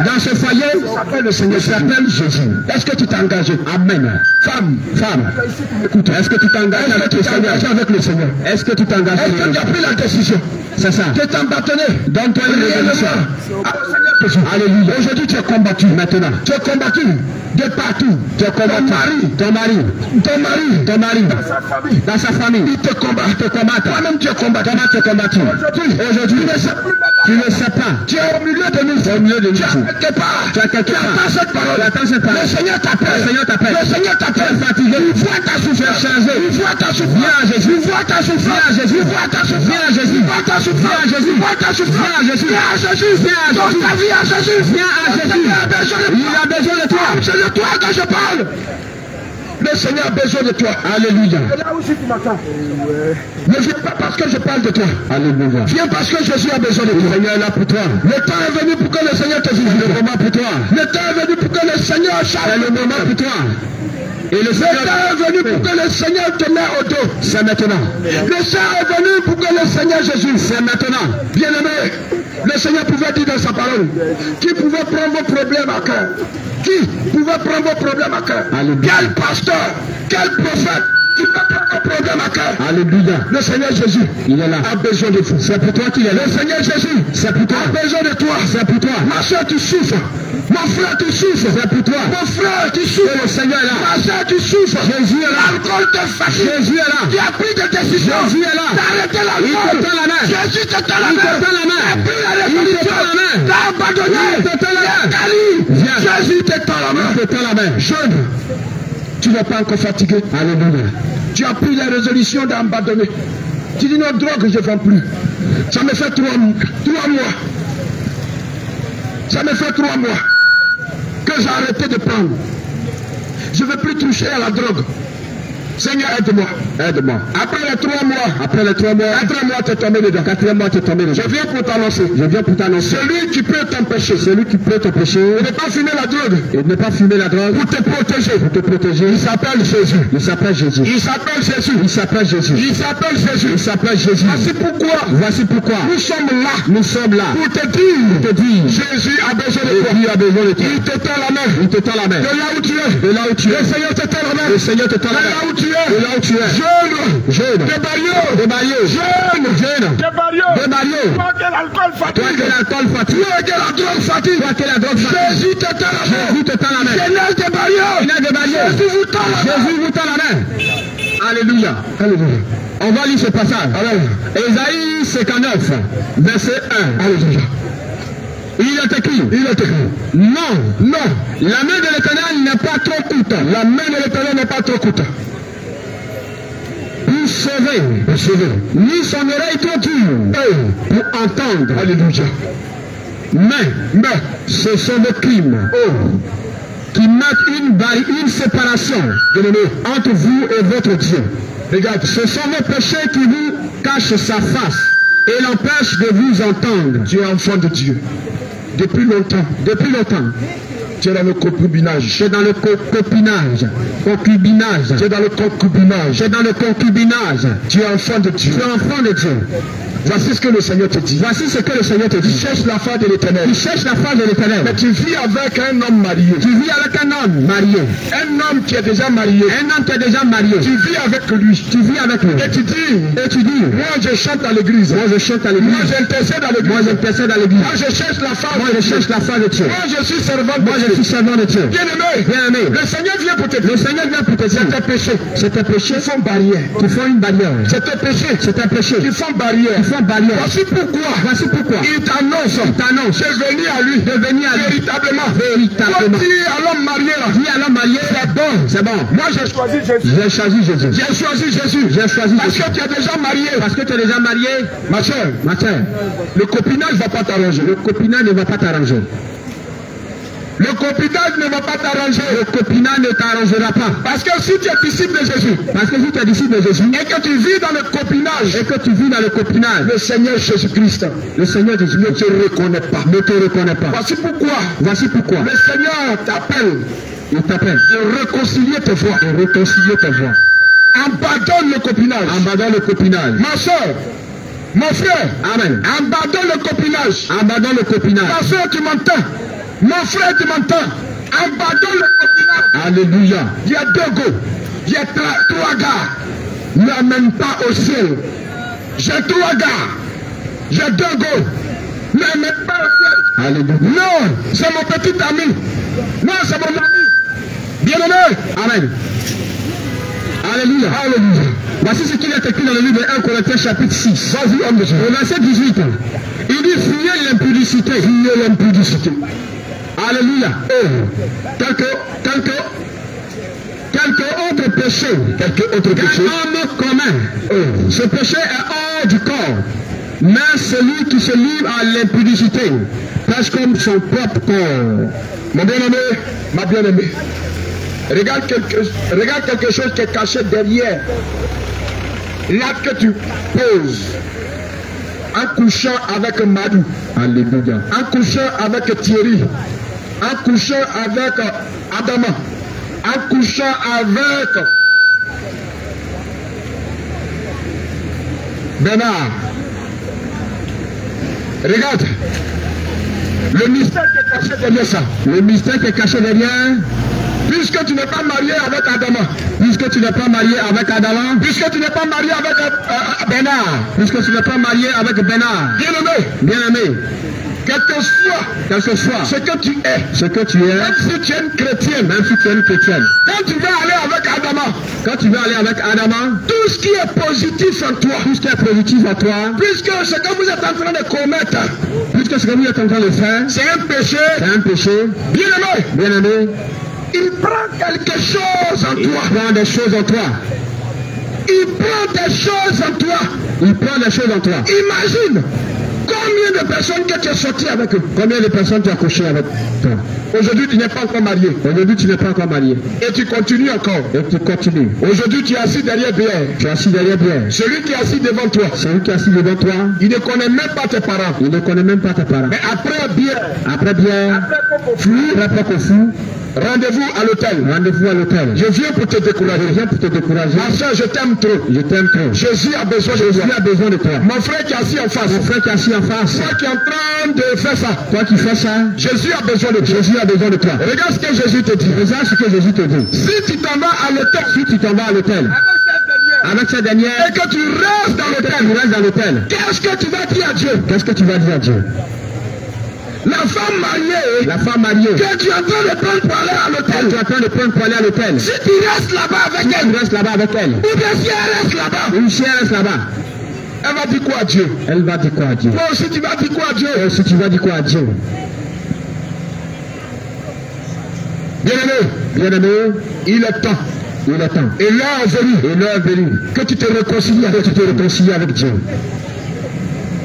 Dans ce foyer, le Seigneur s'appelle Jésus. Est-ce que tu t'es engagé? Amen. Femme, écoute, est-ce que tu t'es engagé avec le Seigneur? Est-ce que tu t'es engagé? Est-ce que tu as pris la décision? C'est ça. De t'abandonner. Donne-toi une résolution. Alléluia. Aujourd'hui, tu es combattu. Maintenant, tu es combattu de partout. Tu es combattu. Ton mari. Dans sa famille. Il te combat. Toi-même, tu es combattu. Aujourd'hui, tu ne sais plus mettre Tu ne sais pas. Tu es au milieu de nous. Au milieu de nous. Tu as quelque part. Tu as quelque part. Tu attends cette parole. Tu attends cette parole. Le Seigneur t'appelle. Le Seigneur t'appelle. Le Seigneur t'appelle. Fatigué. Il voit ta souffrance. Chargé. Il voit ta souffrance. Viens à Jésus. Il voit ta souffrance. Viens à Jésus. Il voit ta souffrance. Viens à Jésus. Il voit ta souffrance. Viens à Jésus. Il voit ta souffrance. Viens à Jésus. Viens à Jésus. Viens à Jésus. Ta vie à Jésus. Viens à Jésus. Il a besoin de toi. C'est de toi que je parle. Le Seigneur a besoin de toi. Alléluia. Et là aussi tu m'attends. Ne viens pas parce que je parle de toi. Alléluia. Viens parce que Jésus a besoin de toi. Le Seigneur est là pour toi. Le temps est venu pour que le Seigneur te visite. C'est le moment pour toi. Le temps est venu pour que le Seigneur charge. C'est le moment pour toi. Et le temps est venu pour que le Seigneur te mette au dos. C'est maintenant. Le temps est venu pour que le Seigneur Jésus. C'est maintenant. Bien-aimé, le Seigneur pouvait dire dans sa parole qui pouvait prendre vos problèmes à cœur. Qui pouvait prendre vos problèmes à cœur? Quel pasteur, quel prophète qui peut prendre vos problèmes à cœur? Alléluia. Le Seigneur Jésus, il est là, a besoin de vous. C'est pour toi qu'il est là. Le Seigneur Jésus, c'est pour toi, a besoin de toi. C'est pour toi. Ma soeur, tu souffres. Mon frère, tu souffres. C'est pour toi. Mon frère, tu souffres. Et le Seigneur est là. Ma soeur, tu souffres. Jésus est là. L'alcool te fatigue. Jésus est là. Tu as pris des décisions. Jésus est là. Tu as arrêté l'alcool. Il te tend la main. Jésus te tend la main. Il te tend la main. Tu as pris la résolution. Il te tend la main. Tu as abandonné. Il te tend la main. Viens. Jésus te tend la main. Il te tend la main. Jeune, tu n'es pas encore fatigué. Alléluia. Tu as pris la résolution d'abandonner. Tu dis non, drogue, je ne vends plus. Ça me fait 3 mois. Ça me fait 3 mois que j'ai arrêté de prendre. Je ne veux plus toucher à la drogue. Seigneur, aide-moi. Aide-moi. Après les 3 mois. Après les 3 mois. 4e mois, tu es tombé dedans. 4e mois, tu es tombé dedans. Je viens pour t'annoncer. Je viens pour t'annoncer. Celui qui peut t'empêcher. Celui qui peut t'empêcher. De ne pas fumer la drogue. Et de ne pas fumer la drogue. Pour te protéger. Pour te protéger. Il s'appelle Jésus. Il s'appelle Jésus. Il s'appelle Jésus. Il s'appelle Jésus. Il s'appelle Jésus. Il s'appelle Jésus. Voici pourquoi. Voici pourquoi. Nous sommes là. Nous sommes là. Pour te dire. Pour te dire. Jésus a besoin de toi. Jésus a besoin de toi. Il te tend la main. Il te tend la main. De là où tu es. De là où tu es. Le Seigneur te tend la main. Le Seigneur te tend la main. De là où tu es. De là où tu es. Jeune, de Barrio, jeune, de Barrio, toi que l'alcool fatigue, toi que la drogue fatigue, Jésus te tend la main, Jésus te tend la main, Jeunesse de Barrio, Jésus vous tend la main, Alléluia, Alléluia. On va lire ce passage, Ésaïe 59, verset 1, Alléluia. Il est écrit, non, la main de l'Éternel n'est pas trop courte, la main de l'Éternel n'est pas trop courte. Pour sauver, ni son oreille trop dure pour entendre. Alléluia. Mais ce sont vos crimes qui mettent une séparation entre vous et votre Dieu. Regarde, ce sont vos péchés qui vous cachent sa face et l'empêchent de vous entendre. Tu es enfant de Dieu. Depuis longtemps. Tu es dans le concubinage. Tu es dans le concubinage. Tu es dans le concubinage. Tu es dans le concubinage. Tu es enfant de Dieu. Tu es enfant de Dieu. Voici ce que le Seigneur te dit. Voici ce que le Seigneur te dit. Tu cherches la face de l'Éternel. Tu cherches la face de l'Éternel. Mais tu vis avec un homme marié. Tu vis avec un homme marié. Un homme qui est déjà marié. Un homme qui est déjà marié. Tu vis avec lui. Tu vis avec lui. Et tu dis. Moi je chante à l'église. Moi je chante à l'église. Moi j'intercède à l'église. Moi j'intercède à l'église. Moi je cherche la face. Moi je cherche la face de Dieu. Moi je suis servant de Dieu. Moi je suis servant de Dieu. Bien-aimé. Le Seigneur vient pour te dire. Le Seigneur vient pour te dire. C'est un péché. C'est un péché. Ils font barrière. Ils font une barrière. C'est un péché. C'est un péché. Ils font barrière. Voici pourquoi. Il t'annonce. De venir à lui. Véritablement. Dis à l'homme marié. C'est bon. Moi j'ai choisi Jésus. Parce que tu es déjà marié. Ma soeur. Le copinage ne va pas t'arranger. Le copinage ne va pas t'arranger. Le copinage ne t'arrangera pas. Parce que si tu es disciple de Jésus. Et que tu vis dans le copinage. Le Seigneur Jésus-Christ. Ne te reconnaît pas. Voici pourquoi. Le Seigneur t'appelle. De réconcilier tes voix. Abandonne le copinage. Ma soeur. Mon frère. Amen. Abandonne le copinage. Ma soeur, tu m'entends. Mon frère, tu m'entends. Abandonne le copinage. Alléluia. Il y a 2 go. Il y a 3 gars. Ne m'amène pas au ciel. J'ai 3 gars. J'ai 2 go. Ne m'amène pas au ciel. Alléluia. Non, c'est mon petit ami. Non, c'est mon ami. Bien-aimé. Amen. Alléluia. Voici ce qu'il est écrit dans le livre de 1 Corinthiens chapitre 6. Vas-y, homme de Dieu. Au verset 18. Il dit fuyez l'impudicité. Fuyez l'impudicité. Alléluia. Quelque autre péché. Quelque autre péché. Un homme commun. Ce péché est hors du corps. Mais celui qui se livre à l'impudicité passe comme son propre corps. Mon bien-aimé, ma bien-aimée, regarde quelque chose qui est caché derrière l'acte que tu poses en couchant avec Madou. Alléluia. En couchant avec Thierry. En couchant avec Adama. En couchant avec Bernard. Regarde. Le mystère qui est caché derrière ça. Le mystère qui est caché derrière. Puisque tu n'es pas marié avec Adama. Puisque tu n'es pas marié avec Adama. Puisque tu n'es pas marié avec Bernard. Puisque tu n'es pas marié avec Bernard. Bien-aimé. Bien-aimé. Quelquefois, ce que tu es, même si tu es une chrétienne, quand tu vas aller avec Adama, tout ce qui est positif en toi, puisque ce que vous êtes en train de commettre, c'est un péché, bien-aimé, il prend quelque chose en toi, il prend des choses en toi, imagine. Combien de personnes que tu as sorti avec eux? Combien de personnes tu as couché avec toi? Aujourd'hui, tu n'es pas encore marié. Et tu continues encore. Aujourd'hui, tu es assis derrière Pierre. Celui qui est assis devant toi. Il ne connaît même pas tes parents. Mais après Pierre. Après Kofu. Rendez-vous à l'hôtel. Je viens pour te décourager. Ma soeur, je t'aime trop. Jésus a besoin de toi. Mon frère qui est assis en face. Toi qui es en train de faire ça. Jésus a besoin de toi. Regarde ce que Jésus te dit. Si tu t'en vas à l'hôtel. Avec cette dernière. Et que tu restes dans l'hôtel. Qu'est-ce que tu vas dire à Dieu? La femme mariée, que tu es en train de prendre pour aller à l'hôtel. Si tu restes là-bas avec elle, ou bien si elle reste là-bas, elle va dire quoi à Dieu? Toi aussi tu vas dire quoi à Dieu? Bien-aimé, il est temps. Et l'heure est venue. Que tu te réconcilies avec Dieu.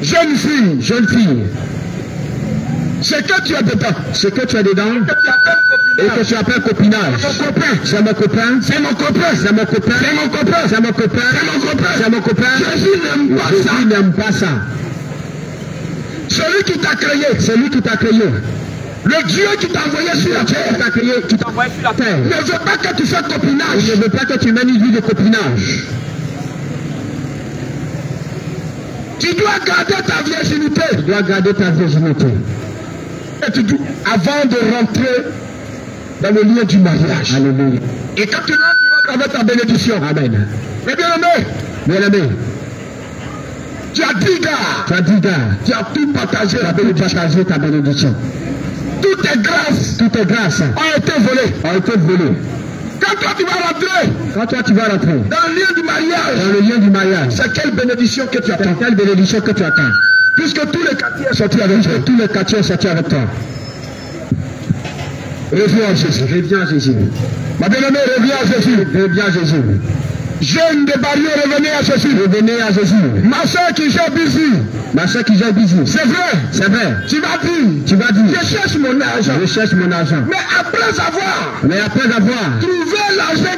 Jeune fille. Ce que tu as dedans, et que tu appelles copinage. C'est mon copain. Jésus n'aime pas ça. Celui qui t'a créé. Le Dieu qui t'a envoyé sur la terre, ne veut pas que tu fasses copinage. Il ne veut pas que tu mènes une vie de copinage. Tu dois garder ta virginité. Et tu dois, avant de rentrer dans le lien du mariage. Alléluia. Et quand tu rentres avec ta bénédiction. Amen. Mais bien-aimé, tu as 10 gars. Tu as tout partagé ta bénédiction. Toutes tes grâces ont été volées. Quand toi tu vas rentrer dans le lien du mariage, c'est quelle bénédiction que tu attends? Puisque tous les quartiers sont sortis avec toi. Reviens à Jésus. Ma bien-aimée, reviens à Jésus. Jeune de Barrio, revenez à Jésus. Ma soeur qui gère busy. C'est vrai. Tu vas dire. Je cherche mon argent. Mais après avoir trouvé l'argent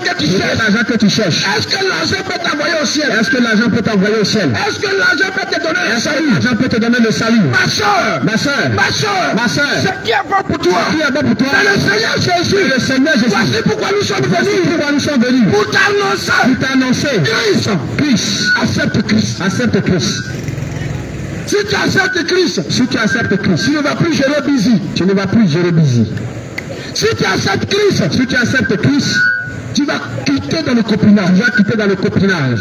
que tu cherches. Est-ce que l'argent peut t'envoyer au ciel? Est-ce que l'argent peut te donner le salut? Ma soeur. Ce qui est bon pour toi. C'est le Seigneur Jésus. Voici pourquoi nous sommes venus. Pour t'annoncer. Christ. Accepte Christ. Si tu acceptes Christ, tu ne vas plus gérer busy. Si tu acceptes Christ, tu vas quitter dans le copinage.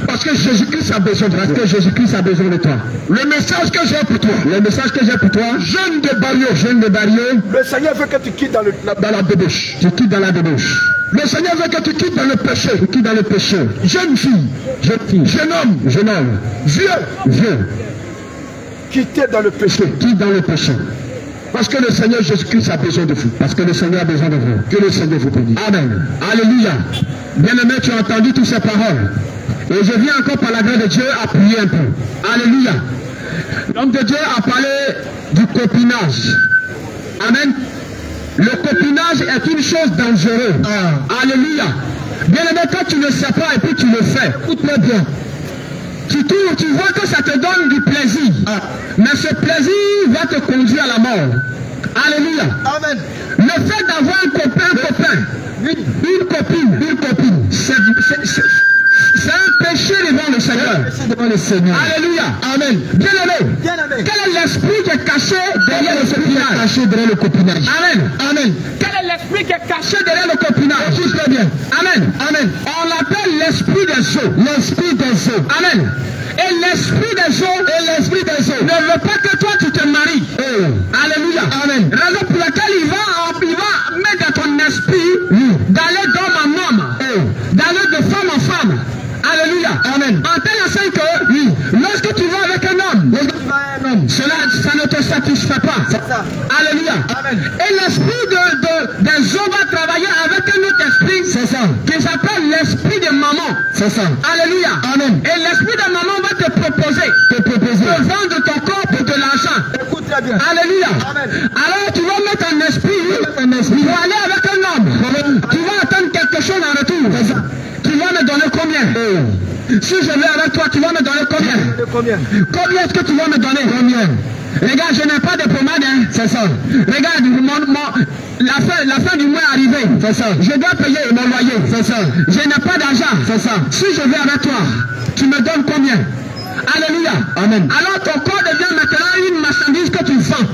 Parce que Jésus-Christ a besoin de toi. Le message que j'ai pour toi, jeune de Barrio, le Seigneur veut que tu quittes dans la débauche. Le Seigneur veut que tu quittes dans le péché. Jeune fille. Jeune homme. Vieux. quitter dans le péché. Quitte dans le péché. Parce que le Seigneur Jésus-Christ a besoin de vous. Parce que le Seigneur a besoin de vous. Que le Seigneur vous bénisse. Amen. Alléluia. Bien-aimé, tu as entendu toutes ces paroles. Et je viens encore par la grâce de Dieu appuyer un peu. Alléluia. L'homme de Dieu a parlé du copinage. Amen. Le copinage est une chose dangereuse. Alléluia. Bien-aimé, quand tu ne sais pas et puis tu le fais, écoute-moi bien. Tu vois que ça te donne du plaisir. Mais ce plaisir va te conduire à la mort. Alléluia. Amen. Le fait d'avoir un copain, une copine, c'est un péché devant le Seigneur. Devant le Seigneur. Alléluia. Amen. Bien-aimé. Bien-aimé. Quel est l'esprit qui est caché derrière le copinage? Caché derrière le copinage. Amen. Amen. Quel est l'esprit qui est caché derrière le copinage? Écoute très bien. Amen. Amen. On l'appelle l'esprit des eaux. L'esprit des eaux. Amen. Et l'esprit des eaux, ne veut pas que toi tu te maries. Alléluia. Amen. Raison pour laquelle il va mettre dans ton esprit d'aller d'homme en homme, d'aller de femme en femme. Alléluia. Amen. En tel enseigne que lorsque tu vas avec un homme, ça ne te satisfait pas. Alléluia. Amen. Et l'esprit des eaux va travailler avec un autre esprit. C'est ça. Qui s'appelle l'esprit de maman. C'est ça. Alléluia. Amen. Et l'esprit de maman va te proposer de vendre ton corps pour de l'argent. Écoute très bien. Alléluia. Amen. Alors tu vas mettre un esprit pour aller avec un homme. Tu vas attendre quelque chose en retour. Tu vas me donner combien? Si je vais avec toi, tu vas me donner combien? Combien est-ce que tu vas me donner? Combien? Regarde, je n'ai pas de pommade, hein. C'est ça. Regarde, la fin du mois est arrivée. C'est ça. Je dois payer mon loyer. C'est ça. Je n'ai pas d'argent. C'est ça. Si je vais avec toi, tu me donnes combien? Alléluia. Amen. Alors ton corps devient maintenant une marchandise que tu vends.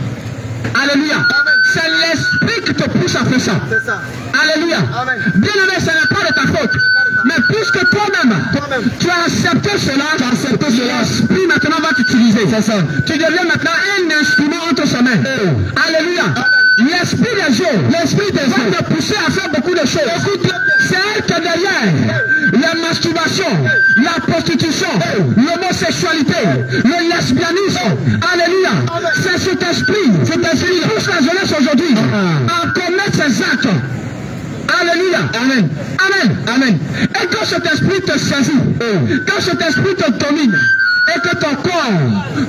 Alléluia. C'est l'esprit qui te pousse à faire ça. C'est ça. Alléluia. Amen. Bien aimé, ce n'est pas de ta faute. Mais puisque toi-même, tu as accepté cela, l'esprit maintenant va t'utiliser. C'est ça. Tu deviens maintenant un instrument entre ses mains. Alléluia. L'esprit des eaux va te pousser à faire beaucoup de choses. C'est elle que derrière la masturbation, la prostitution, l'homosexualité, le lesbianisme. Alléluia. C'est cet esprit qui pousse la jeunesse aujourd'hui à commettre ces actes. Alléluia. Amen. Amen. Amen. Et quand cet esprit te saisit, quand cet esprit te domine, et que ton corps,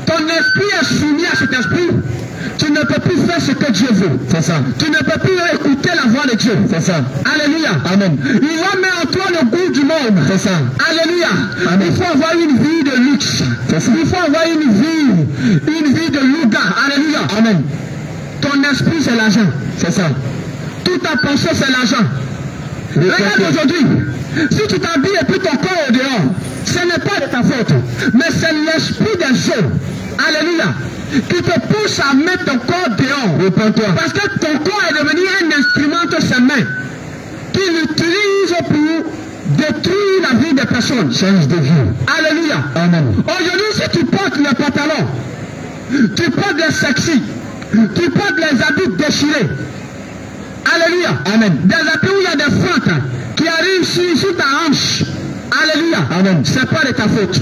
ton esprit est soumis à cet esprit, tu ne peux plus faire ce que Dieu veut. C'est ça. Tu ne peux plus écouter la voix de Dieu. C'est ça. Alléluia. Amen. Il va mettre en toi le goût du monde. C'est ça. Alléluia. Amen. Il faut avoir une vie de luxe. C'est ça. Il faut avoir une vie de louga. Alléluia. Amen. Ton esprit, c'est l'argent. C'est ça. Tout ta pensée, c'est l'argent. Regarde aujourd'hui, si tu t'habilles et puis ton corps est dehors, ce n'est pas de ta faute, mais c'est l'esprit des eaux. Alléluia. Qui te pousse à mettre ton corps dehors. Repends-toi. Parce que ton corps est devenu un instrument de ses mains. Qu'il utilise pour détruire la vie des personnes. Change de vie. Alléluia. Amen. Aujourd'hui, si tu portes le pantalon, tu portes des sexy, tu portes les habits déchirés. Alléluia. Amen. Des habits où il y a des fentes qui arrivent sur ta hanche. Alléluia. Amen. C'est pas de ta faute.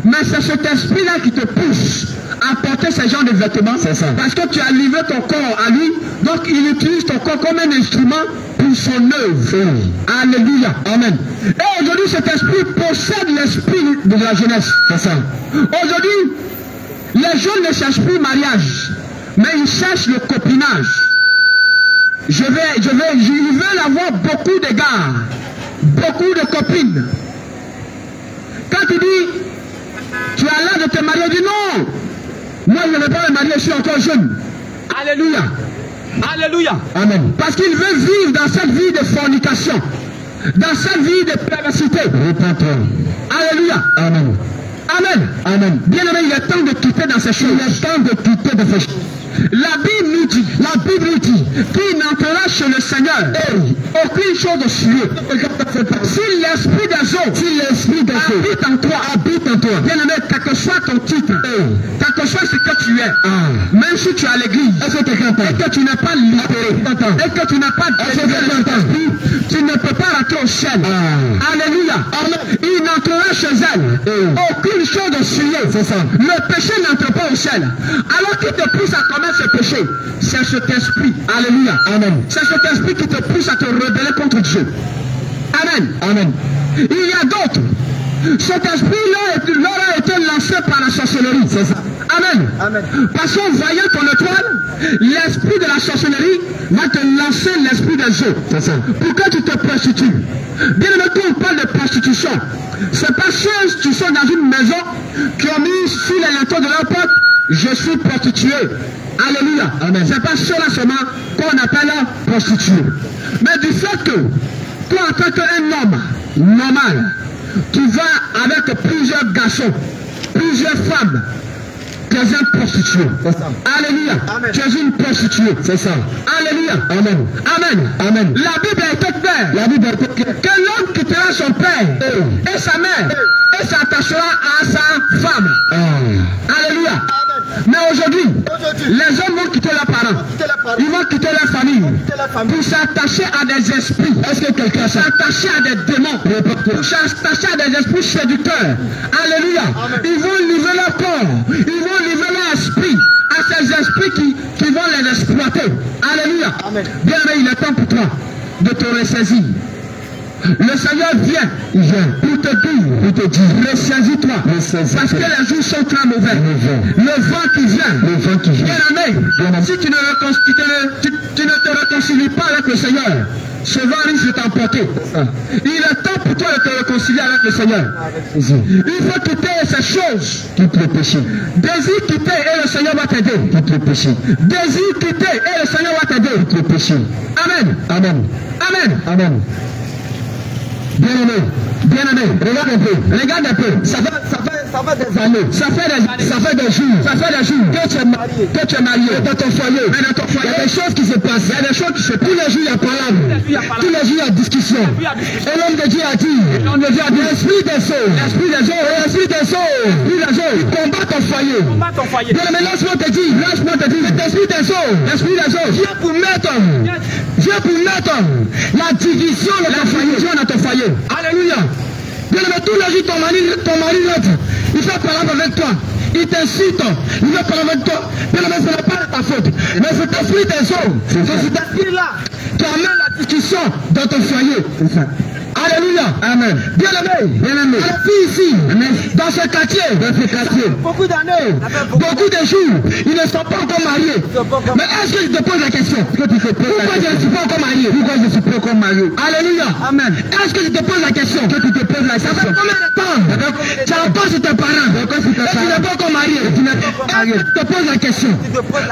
Mais c'est cet esprit-là qui te pousse à porter ce genre de vêtements. C'est ça. Parce que tu as livré ton corps à lui. Donc il utilise ton corps comme un instrument pour son œuvre. Alléluia. Amen. Et aujourd'hui, cet esprit possède l'esprit de la jeunesse. C'est ça. Aujourd'hui, les jeunes ne cherchent plus le mariage, mais ils cherchent le copinage. Ils veulent avoir beaucoup de gars, beaucoup de copines. Quand tu dis, tu as l'air de te marier, dis non. Moi, je ne vais pas me marier, je suis encore jeune. Alléluia. Alléluia. Amen. Parce qu'il veut vivre dans cette vie de fornication, dans cette vie de perversité. Repends-toi. Alléluia. Amen. Amen. Amen. Bien aimé, il est temps de quitter dans ces choses. Il est temps de quitter dans ces choses. La Bible nous dit, qui n'entrera chez le Seigneur aucune chose de cieux. Si l'esprit des eaux, habite en toi, bien aimé, quel que soit ton titre, quel que soit ce que tu es, mais même si tu es à l'église, et que tu n'es pas libéré, et que tu n'as pas d'esprit, tu ne peux pas rentrer au ciel. Alléluia. Il n'entrera chez elle aucune chose de souillée. Le péché n'entre pas au ciel. Alors qu'il te pousse à commettre ce péché, c'est cet esprit. Alléluia. Amen. C'est cet esprit qui te pousse à te rebeller contre Dieu. Amen. Amen. Il y a d'autres. Cet esprit leur a été lancé par la sorcellerie. C'est ça. Amen. Amen. Parce qu'en voyant ton étoile, l'esprit de la sorcellerie va te lancer l'esprit des jeux. C'est ça. Pour que tu te prostitues. Bien aimé, quand on parle de prostitution, c'est pas ceux qui sont dans une maison qui ont mis sous les linteaux de leur porte, je suis prostitué. Alléluia. Amen. C'est pas cela seulement qu'on appelle prostituée. Mais du fait que toi, en tant qu'un homme normal, tu vas avec plusieurs garçons, plusieurs femmes, tu es un prostitué. Alléluia. Amen. Tu es une prostituée. C'est ça. Alléluia. Amen. Amen. Amen. La Bible est claire. La Bible est claire. Que l'homme quittera son père et sa mère et s'attachera à sa femme. Alléluia. Amen. Mais aujourd'hui, les hommes vont quitter leurs parents. Ils vont quitter leur famille pour s'attacher à des esprits. Est-ce que quelqu'un s'attacher à des démons? Pour s'attacher à des esprits séducteurs. Alléluia. Amen. Ils vont livrer leur corps. Ils vont livrer leur esprit à ces esprits qui vont les exploiter. Alléluia. Amen. Bien aimé, il est temps pour toi de te ressaisir. Le Seigneur vient pour te dire, ressaisis-toi. Parce que les jours sont très mauvais. Le vent qui vient. Bien aimé, si tu ne te réconcilies pas avec le Seigneur, ce vent risque de t'emporter. Il est temps pour toi de te réconcilier avec le Seigneur. Il faut quitter ces choses. Quitte le péché. Désire quitter et le Seigneur va t'aider. Quitte le péché. Désire quitter et le Seigneur va t'aider. Quitte le péché. Amen. Amen. Amen. Amen. Bien aimé, regarde un peu, ça fait des années, ça fait des jours que tu es marié, dans ton foyer, il y a des choses qui se passent, tous les jours il y a parole, tous les jours il y a discussion, et l'homme de Dieu a dit, l'esprit des eaux, il combat ton foyer, bien aimé, laisse-moi te dire, l'esprit des eaux, viens pour mettre la division dans ton foyer. Alléluia. Bien aimé, tous les jours ton mari rentre, il fait parler avec toi, il t'insulte, il veut parler avec toi. Bien aimé, ce n'est pas de ta faute, mais c'est l'esprit des eaux, c'est cet esprit-là qui amène la discussion dans ton foyer. C'est ça. Alléluia. Amen. Bien aimé. À la fille ici, dans ce quartier, beaucoup d'années, beaucoup de jours, ils ne sont pas encore mariés. Mais est-ce que je te pose la question? Pourquoi je ne suis pas encore marié? Alléluia. Amen. Est-ce que je te pose la question? Ça fait combien de temps tu as encore sur tes parents et tu n'es pas encore marié? Je te pose la question.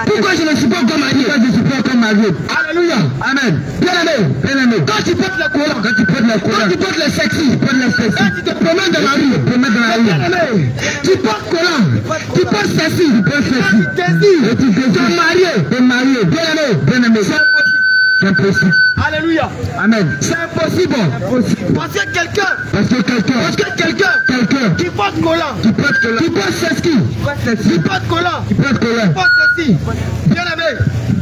Pourquoi je ne suis pas encore marié? Alléluia. Amen. Bien aimé. Quand tu portes le collant, quand tu portes le sexy, quand tu te promènes dans la rue, tu portes collant, tu portes sexy, tu es marié, bien aimé, c'est impossible. Alléluia. Amen. C'est impossible. Parce que quelqu'un qui porte collant, qui porte sexy, qui porte collant, qui porte sexy, bien aimé.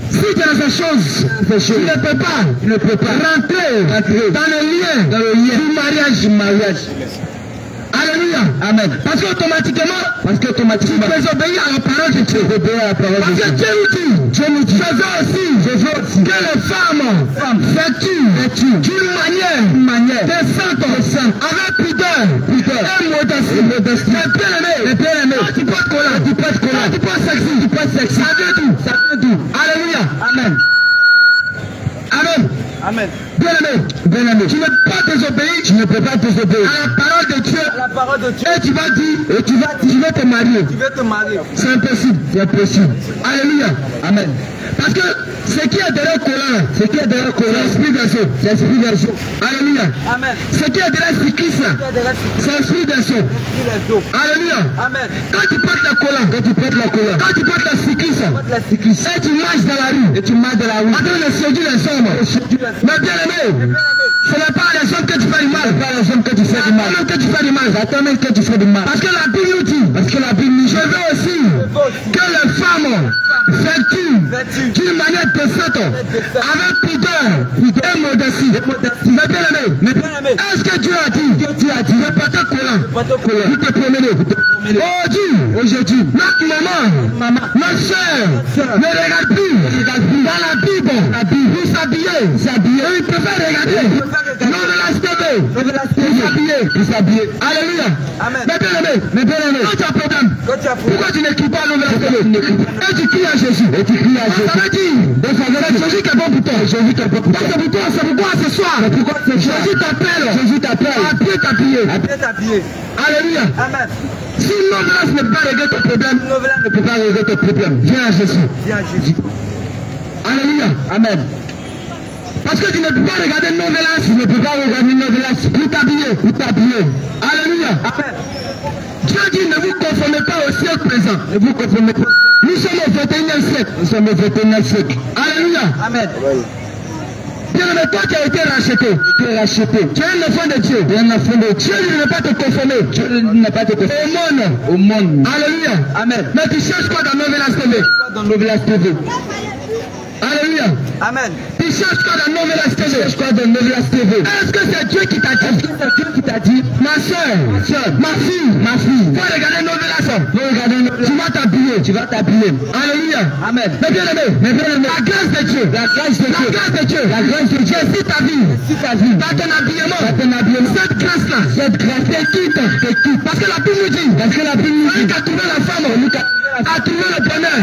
Si tu as ces choses, tu ne peux pas rentrer dans le lien du mariage. Alléluia. Amen. Parce qu'automatiquement, tu désobéis à la parole de Dieu. Parce que Dieu nous dit, je veux aussi que les femmes vêtues d'une manière décente, avec pudeur et modestie. Mais bien aimé, tu portes collant, tu portes sexy, ça veut tout. Alléluia. Amen. Amen. Bien aimé, tu ne peux pas désobéir à la parole de Dieu. Et tu vas dire, tu veux te marier. C'est impossible. Alléluia. Amen. Parce que ce qui est derrière collant, c'est l'esprit des eaux. Alléluia. Amen. Ce qui est derrière cycliste, c'est l'esprit des eaux. Alléluia. Amen. Quand tu portes le collant, quand tu portes le cycliste, et tu marches dans la rue, en train de séduire les hommes. Mais bien aimé, ce n'est pas les hommes que tu fais du mal. C'est à toi-même que tu fais du mal. Parce que la Bible nous dit, je veux aussi que les femmes vêtu d'une manière décente, avec pudeur et modestie. Mais bien aimé, est-ce que Dieu a dit, le pantalon collant, vous te promenez. Aujourd'hui, notre maman, ma soeur, ne regarde plus dans la Bible, vous s'habiller, ils préfèrent regarder vous s'habiller. Alléluia. Mais bien aimé, quand tu as problème, pourquoi tu n'écris pas Novelas TV? Et tu cries à Jésus. Ça veut dire, c'est Jésus qui est bon pour toi. C'est pourquoi ce soir, Jésus t'appelle. À pied t'appuyer. Alléluia. Amen. Si Novelas ne peut pas régler ton problème, viens à Jésus. Alléluia. Amen. Parce que tu ne peux pas regarder Novelas, pour t'habiller. Alléluia. Amen. Dieu dit, ne vous conformez pas au siècle présent. Nous sommes au 21e siècle. Alléluia. Amen. Bien aimé, toi qui as été racheté. Tu es un enfant de Dieu. Dieu ne veut pas te conformer. Au monde. Alléluia. Amen. Mais tu cherches quoi dans Novelas TV? Alléluia. Amen. Tu cherches quoi dans Novelas TV? Est-ce que c'est Dieu qui t'a dit? Ma soeur, ma fille, faut regarder Novelas. Tu vas t'habiller. Alléluia. Amen. Mais bien aimé, la grâce de Dieu. Si ta vie, dans ton habillement, cette grâce-là, te quitte. Parce que la Bible nous dit, celui qui a trouvé la femme, a trouvé le bonheur.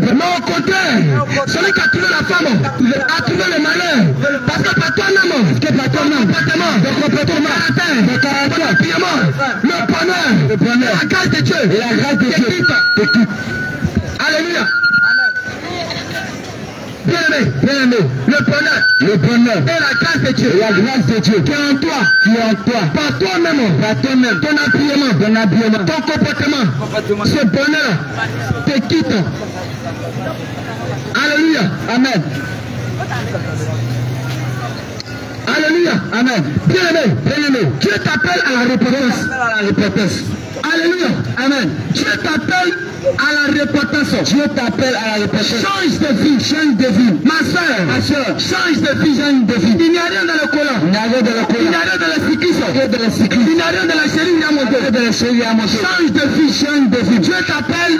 Mais au contraire, celui qui a trouvé la femme, a trouvé le malheur. Parce que par ton comportement, le caractère, le bonheur, la grâce de Dieu, te quitte. Alléluia. Bien aimé, le bonheur et la grâce de Dieu, qui est en toi, par toi-même, ton habillement, ton comportement, ce bonheur te quitte. Alléluia. Amen. Bien aimé, Dieu t'appelle à la repentance. Alléluia. Amen. Dieu t'appelle à la repentance. Change de vie. Ma soeur, change de vie. Il n'y a rien dans le collant. Il n'y a rien dans le cyclisme. Il n'y a rien dans la chérie à monter. Change de vie. Dieu t'appelle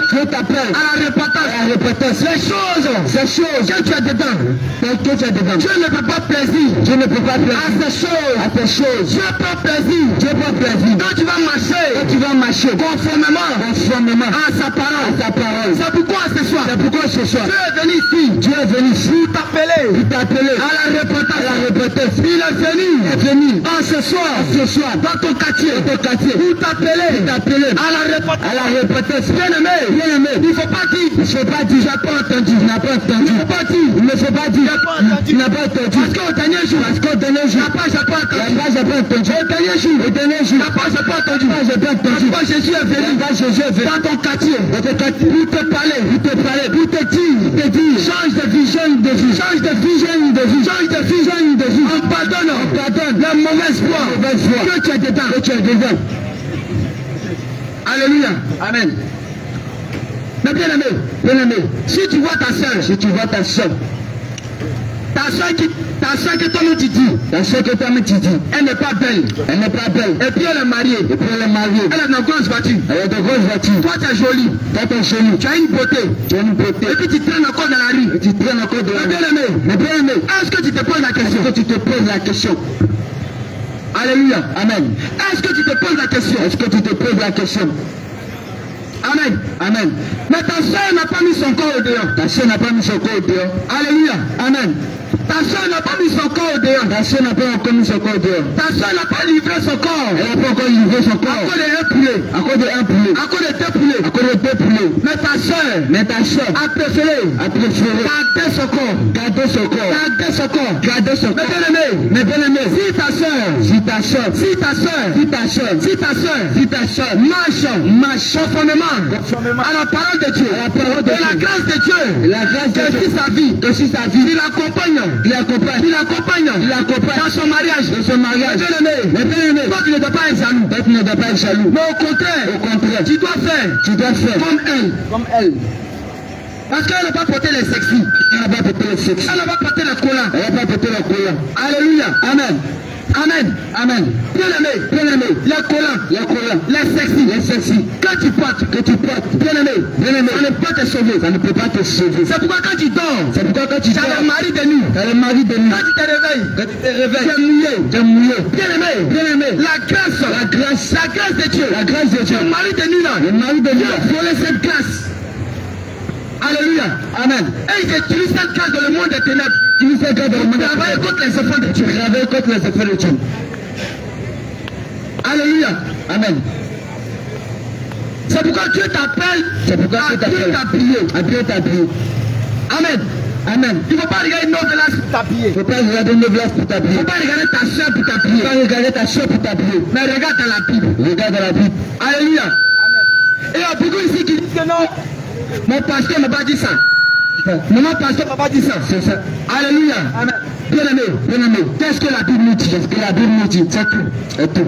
à la repentance. Ces choses que tu as dedans. Dieu ne peut pas plaisir. À ces choses. Dieu prend plaisir. Quand tu vas marcher. Conformément à sa parole. C'est pourquoi ce soir, Dieu est venu ici pour t'appeler à la repentance. Il est venu ce soir dans ton quartier pour t'appeler à la repentance. Bien aimé, il ne faut pas dire j'ai pas entendu. Il ne faut pas dire tu n'as pas entendu. Parce qu'au dernier jour, j'ai pas entendu. Au dernier jour, j'ai pas entendu. Jésus est venu dans ton quartier pour te parler, pour te dire, change de vision de vie. On pardonne la mauvaise foi que tu es dedans. Alléluia. Amen. Mais bien aimé, si tu vois ta soeur, ta soeur que toi-même tu dis, elle n'est pas belle. Et puis elle est mariée. Elle est dans une grosse voiture. Toi tu es jolie. Tu as une beauté. Et puis tu traînes encore dans la rue. Mais bien aimé, est-ce que tu te poses la question? Alléluia. Amen. Est-ce que tu te poses la question? Amen. Mais ta soeur n'a pas mis son corps au dehors. Alléluia. Amen. Ta soeur n'a pas mis son corps au dehors. Ta soeur n'a pas livré son corps. Elle n'a pas encore livré son corps. À cause de un poulet. À cause de deux poulets. Mais ta soeur a préféré garder son corps. Mais bien aimé, si ta soeur marche conformément à la parole de Dieu, et la grâce de Dieu, que si sa vie, il l'accompagne dans son mariage. Mais bien aimé, toi tu ne dois pas être jaloux. Mais au contraire, tu dois faire comme elle. Parce qu'elle n'a pas porté les sexy. Elle n'a pas porté les sexy. Elle n'a pas porté les collants. Elle n'a pas porté les collants. Alléluia. Amen. Amen. Amen. Bien-aimé, les collants, les sexy, quand tu portes, bien-aimé, ça ne peut pas te sauver. Ça ne peut pas te sauver. C'est pourquoi quand tu dors, c'est pourquoi quand tu dors, le mari de nuit, quand tu te réveilles, tu es mouillé. Bien-aimé, la grâce de Dieu, le mari de nuit là, Dieu voler cette grâce. Alléluia. Amen. Et il utilise cette grâce dans le monde des ténèbres. Tu sais que dans le monde des travaille contre les enfants de Dieu. Travaille contre les enfants de Dieu. Alléluia. Amen. C'est pourquoi Dieu t'appelle à bien t'habiller. Amen. Amen. Il ne faut pas regarder une autre glace pour t'habiller. Il ne faut pas regarder une glace pour t'habiller. Il ne faut pas regarder ta soeur pour t'habiller. Il ne faut pas regarder ta soeur pour t'habiller. Mais regarde dans la Bible. Regarde dans la Bible. Alléluia. Amen. Et il y a beaucoup ici qui disent que non, mon pasteur ne m'a pas dit ça. Mon pasteur ne m'a pas dit ça. C'est ça. Alléluia. Amen. Bien-aimé, qu'est-ce que la Bible nous dit? Qu'est-ce que la Bible nous dit? C'est tout. C'est tout.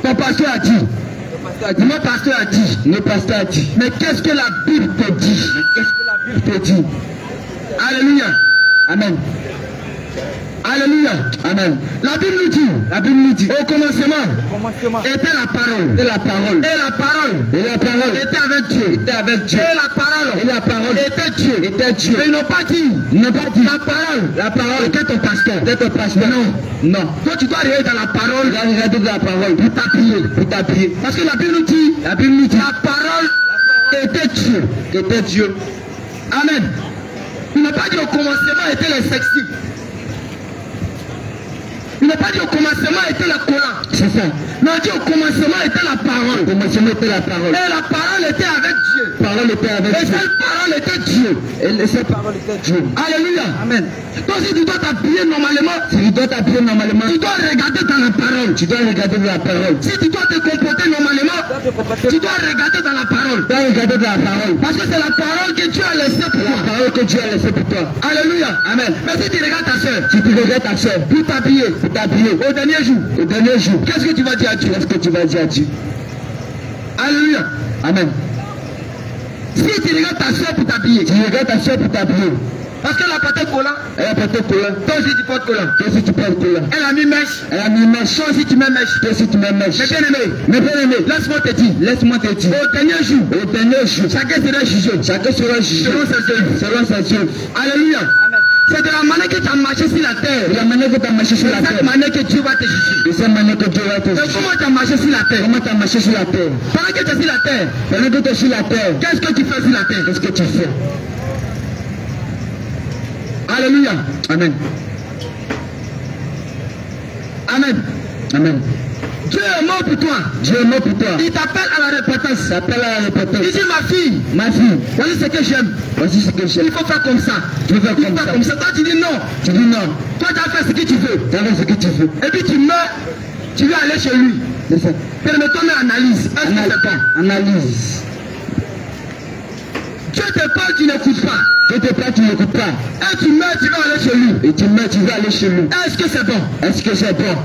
Ton pasteur a dit. Mon pasteur a dit. Mon pasteur a dit. Mais qu'est-ce que la Bible te dit? Qu'est-ce que la Bible te dit? Alléluia. Amen. Alléluia. Amen. La Bible nous dit. Au commencement. Était la parole. Et la parole. Et la parole. Et la parole. Était avec Dieu. Était avec Dieu. Et la parole. Et la parole. Était Dieu. Était Dieu. Mais ils n'ont pas dit. Ils n'ont pas dit. La parole. La parole. Était ton pasteur. Était ton pasteur. Non. Non. Toi tu dois regarder dans la parole. Tu dois regarder dans la parole. Pour t'appuyer. Pour t'appuyer. Parce que la Bible nous dit. La Bible nous dit. La parole était Dieu. Était Dieu. Amen. Il n'a pas dit au commencement était les sexy. Il n'a pas dit au commencement était la collant. C'est ça. Mais il dit au commencement était la parole. Au commencement était la parole. Et la parole était avec Dieu. La parole était avec Dieu. Et Dieu. cette parole était Dieu. Et cette parole était Dieu. Alléluia. Amen. Donc si tu dois t'appuyer normalement, si tu dois t'appuyer normalement, tu dois regarder dans la parole. Tu dois regarder dans la parole. Si tu dois te comporter normalement, tu dois regarder dans la parole. Tu dois regarder dans la parole. Parce que c'est la parole que Dieu a laissée pour toi. La parole que Dieu a laissée pour toi. Alléluia. Amen. Mais si tu regardes ta soeur, si tu regardes ta soeur, pour t'habiller, au dernier jour, qu'est-ce que tu vas dire à Dieu? Qu'est-ce que tu vas dire à Dieu? Alléluia. Amen. Si tu regardes ta soeur pour t'habiller, tu regardes ta soeur pour t'habiller. Parce qu'elle a porté collant. Elle a porté collant. Toi aussi tu portes collant. Toi aussi tu portes collant. Elle a mis mèche. Elle a mis mèche. Toi aussi tu mets mèche. Toi aussi tu mets mèche. Mais bien aimé, laisse-moi te dire. Laisse-moi te dire. Au dernier jour, chacun sera jugé. Chacun sera jugé. Selon ses œuvres. Alléluia. C'est de la manière que tu as marché sur la terre. De la manière que tu as marché sur la terre. De cette manière que Dieu va te juger. De cette manière que Dieu va te juger. Mais comment tu as marché sur la terre? Comment tu as marché sur la terre? Pendant que tu es sur la terre. Pendant que tu es sur la terre. Qu'est-ce que tu fais sur la terre? Qu'est-ce que tu fais? Alléluia. Amen. Amen. Amen. Dieu est mort pour toi. Dieu est mort pour toi. Il t'appelle à la repentance. Il t'appelle à la repentance. Il dit ma fille. Ma fille. Voici ce que j'aime. Voici ce que j'aime. Il faut faire comme ça. Tu veux faire comme ça. Toi tu dis non. Tu dis non. Toi tu as fait ce que tu veux. Tu as fait ce que tu veux. Et puis tu meurs. Tu vas aller chez lui. C'est ça. Permettons une analyse. Est-ce que c'est bon? Analyse. Dieu te parle, tu n'écoutes pas. Dieu te parle, tu n'écoutes pas. Et tu meurs, tu vas aller chez lui. Et tu meurs, tu vas aller chez lui. Est-ce que c'est bon? Est-ce que c'est bon?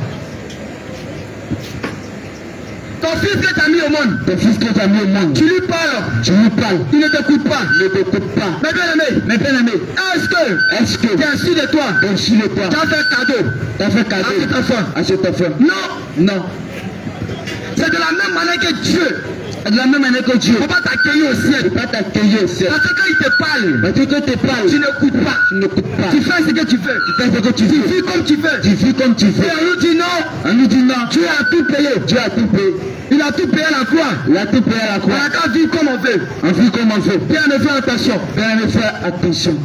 Ton fils que tu as mis au monde. Ton fils que tu as mis au monde. Tu lui parles. Tu lui parles. Il ne t'écoute pas. Il ne t'écoute pas. Mais bien aimé. Est-ce que tu es sûr de toi? Tu es sûr de toi. Tu as fait cadeau. Tu as fait cadeau. À cet enfant. À cet enfant. Non. Non. C'est de la même manière que Dieu. De la même manière que Dieu. Il ne faut pas t'accueillir au ciel. Il ne faut pas t'accueillir au ciel. Parce que quand il te parle. Parce que quand il te parle. Tu n'écoutes pas. Tu n'écoutes pas. Tu fais ce que tu veux. Tu fais ce que tu veux. Tu vis comme tu veux. Tu vis comme tu veux. Et on nous dit non. On nous dit non. Dieu a tout payé. Dieu a tout payé. Il a tout payé à la croix. Il a tout payé à la croix. On a qu'à vivre comme on veut. On vit comme on veut. Bien ne faire attention. Bien ne faire attention.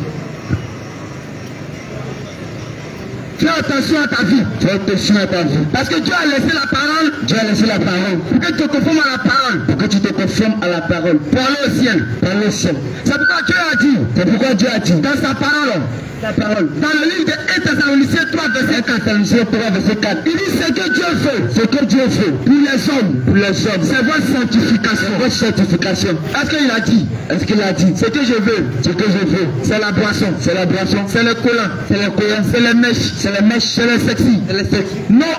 Fais attention à ta vie. Fais attention à ta vie. Parce que Dieu a laissé la parole. Dieu a laissé la parole. Pour que tu te conformes à la parole. Pour que tu te conformes à la parole. Pour aller au ciel. Pour aller au ciel. C'est pourquoi Dieu a dit. C'est pourquoi Dieu a dit. Dans sa parole. La parole. Dans le livre de 1 Thessaloniciens 3, verset 4. Thessaloniciens 3, verset 4. Il dit ce que Dieu fait. Ce que Dieu fait. Pour les hommes. Pour les hommes. C'est votre sanctification. Votre sanctification. Est-ce qu'il a dit? Est-ce qu'il a dit? Ce que je veux. Ce que je veux. C'est la boisson. C'est la boisson. C'est le collant. C'est le collant. C'est les mèches. C'est les mèches. C'est le sexy. C'est le sexy. Non.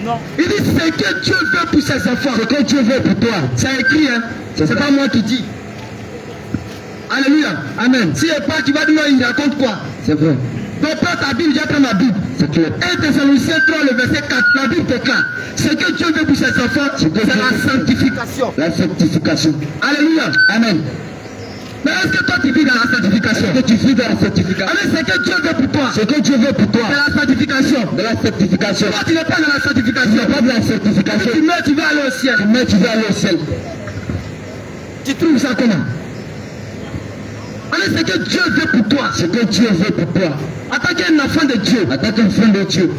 Non. Il dit ce que Dieu veut pour ses enfants. Ce que Dieu veut pour toi. C'est écrit, hein. C'est pas moi qui dis. Alléluia. Amen. Si il part, tu vas dire, il raconte quoi? C'est vrai. Donc prends ta Bible, j'ai pris ma Bible. C'est clair. 1 Thessaloniciens 3, le verset 4. La Bible déclare. Ce que Dieu veut pour ses enfants, c'est la sanctification. La sanctification. Alléluia. Amen. Mais est-ce que toi tu vis dans la sanctification? Est-ce que tu vis dans la sanctification? Amen. Ce que Dieu veut pour toi, Ce que Dieu veut pour toi, c'est la sanctification. de la sanctification. Toi, tu n'es pas dans la Tu sanctification. n'es pas de la sanctification. Tu meurs, tu vas aller au ciel. Mais tu vas aller au ciel. Tu trouves ça comment? Amen. Ce que Dieu veut pour toi, Ce que Dieu veut pour toi, en tant qu'un enfant de Dieu, en tant qu'enfant de Dieu,